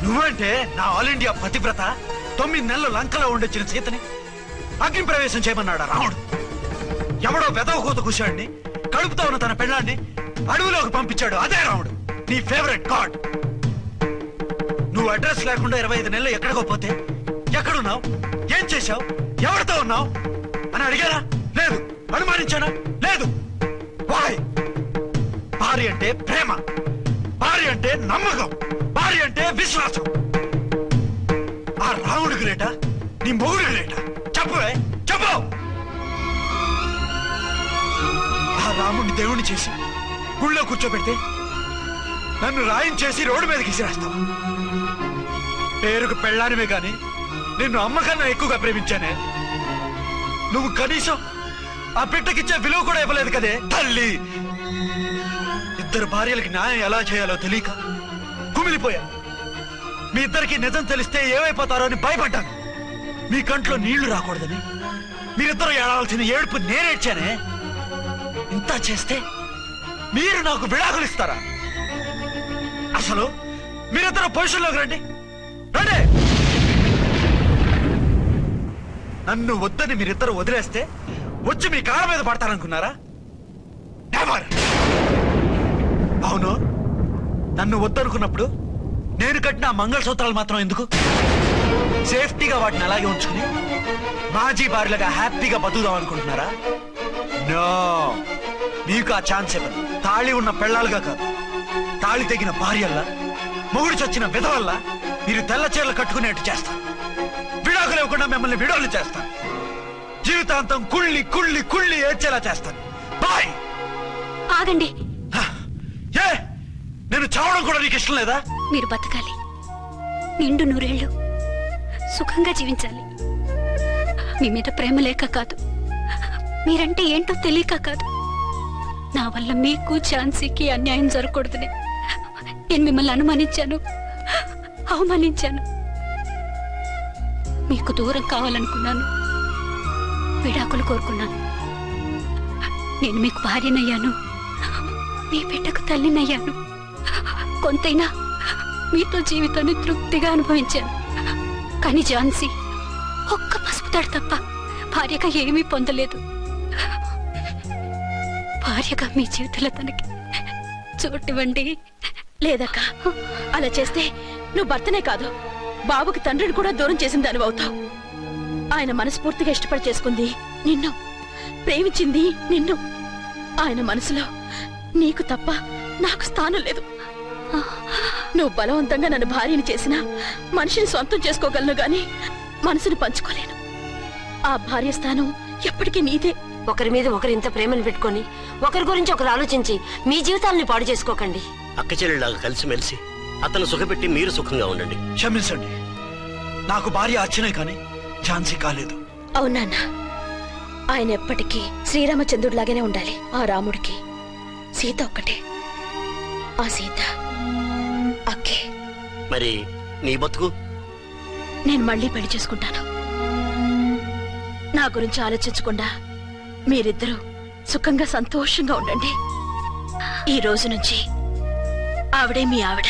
నువ్వంటే నా ఆల్ ఇండియా పతివ్రత 9 నెలలు లంకలో ఉండొచ్చిన సీతని అగ్ని ప్రవేశం చేయమన్నాడా రాముడు ఎవడో వెదవ కూత కూర్చాడిని కడుపుతో ఉన్న తన పెళ్ళాన్ని అడవిలోకి పంపించాడు అదే రాముడు నీ ఫేవరెట్ గాడ్ నువ్వు అడ్రస్ లేకుండా 25 నెలలు ఎక్కడికో పోతే ఎక్కడున్నావు ఏం చేశావు ఎవరితో ఉన్నావు అని అడిగారా లేదు అనుమానించానా లేదు వాయ్ భార్య అంటే ప్రేమ భార్య అంటే నమ్మకం భార్య అంటే విశ్వాసం ఆ రాముడికి లేట నీ మొగుడికి లేట చెప్పు ఆ రాముడిని దేవుణ్ణి చేసి గుళ్ళో కూర్చోబెడితే నన్ను రాయించేసి రోడ్డు మీదకి విసిరేస్తావా పేరుకు పెళ్ళానివే గాని నిన్ను అమ్మకన్నా ఎక్కువగా ప్రేమించానే నువ్వు కనీసం ఆ బిడ్డకిచ్చే విలువ కూడా ఇవ్వలేదు కదే తల్లి ఇద్దరు భార్యలకి న్యాయం ఎలా చేయాలో తెలియక కుమిలిపోయా మీ ఇద్దరికి నిజం తెలిస్తే ఏమైపోతారో అని భయపడ్డాను మీ కంట్లో నీళ్లు రాకూడదని మీరిద్దరూ ఏడవలసిన ఏడుపు నేనేడ్చానే ఇంత చేస్తే మీరు నాకు విడాకులు ఇస్తారా అసలు మీరిద్దరు పొజిషన్లోకి రండి నన్ను వద్దని మీరిద్దరు వదిలేస్తే వచ్చి మీ కాళ్ళ మీద పడతారనుకున్నారా నెవర్ అవును నన్ను వద్దనుకున్నప్పుడు నేను కట్టిన మంగళసూత్రాలు మాత్రం ఎందుకు సేఫ్టీగా వాటిని అలాగే ఉంచుకుని మాజీ భార్యలుగా హ్యాపీగా బతుకుదాం అనుకుంటున్నారా నో మీకు ఆ ఛాన్స్ ఇవ్వను తాళి ఉన్న పెళ్ళాలుగా కాదు తాళి తెగిన భార్యల్లా మొగుడు చచ్చిన విధవల్లా మీరు తెల్ల చీరలు కట్టుకునేట్టు చేస్తాను విడాకులు ఇవ్వకుండా మిమ్మల్ని విడాకులు చేస్తాను జీవితాంతం కుళ్ళి కుళ్ళి కుళ్ళి ఏడ్చేలా చేస్తాను బాయ్ ఆగండి ఏ నేను చావడం కూడా నీకు ఇష్టం లేదా మీరు బతకాలి నిండు నూరేళ్లు సుఖంగా జీవించాలి మీ మీద ప్రేమ లేక కాదు మీరంటే ఏంటో తెలియక కాదు నా వల్ల మీకు ఛాన్సీకి అన్యాయం జరగకూడదని నేను మిమ్మల్ని అనుమానించాను అవమానించాను మీకు దూరం కావాలనుకున్నాను విడాకులు కోరుకున్నాను నేను మీకు భార్యనయ్యాను, మీ బిడ్డకు తల్లినయ్యాను. కొంతైనా మీతో జీవితాన్ని తృప్తిగా అనుభవించాను. కానీ ఝాన్సీ ఒక్క పసుపు తాడు తప్ప భార్యగా ఏమీ పొందలేదు. భార్యగా మీ జీవితంలో తనకి చోటివ్వండి. లేదక్క, అలా చేస్తే నువ్వు భర్తనే కాదు బాబుకి తండ్రిని కూడా దూరం చేసిన దాని అవుతావు. ఆయన మనస్ఫూర్తిగా ఇష్టపడి చేసుకుంది నిన్ను, ప్రేమించింది నిన్ను. ఆయన మనసులో నీకు తప్ప నాకు స్థానం లేదు. నువ్వు బలవంతంగా నన్ను భార్యని చేసినా మనిషిని సొంతం చేసుకోగలను గాని మనసుని పంచుకోలేను. ఆ భార్య స్థానం ఎప్పటికీ నీదే. ఒకరి మీద ఒకరు ఇంత ప్రేమను పెట్టుకొని ఒకరి గురించి ఒకరు ఆలోచించి మీ జీవితాలని పాడు చేసుకోకండి. అక్క చెల్లెళ్ళలాగా కలిసిమెలిసి అతను సుఖపెట్టి మీరు సుఖంగా ఉండండి. క్షమించండి, నాకు భార్య అర్చనే కానీ ఝాన్సీ కాలేదు. అవునన్నా, ఆయన ఎప్పటికీ శ్రీరామచంద్రుడిలాగానే ఉండాలి. ఆ రాముడికి సీత ఒక్కటే, ఆ సీత అక్కే. మరి నీ బతుకు? నేను మళ్ళీ పెళ్లి చేసుకుంటాను. నా గురించి ఆలోచించకుండా మీరిద్దరూ సుఖంగా సంతోషంగా ఉండండి. ఈ రోజు నుంచి ఆవిడే మీ ఆవిడ.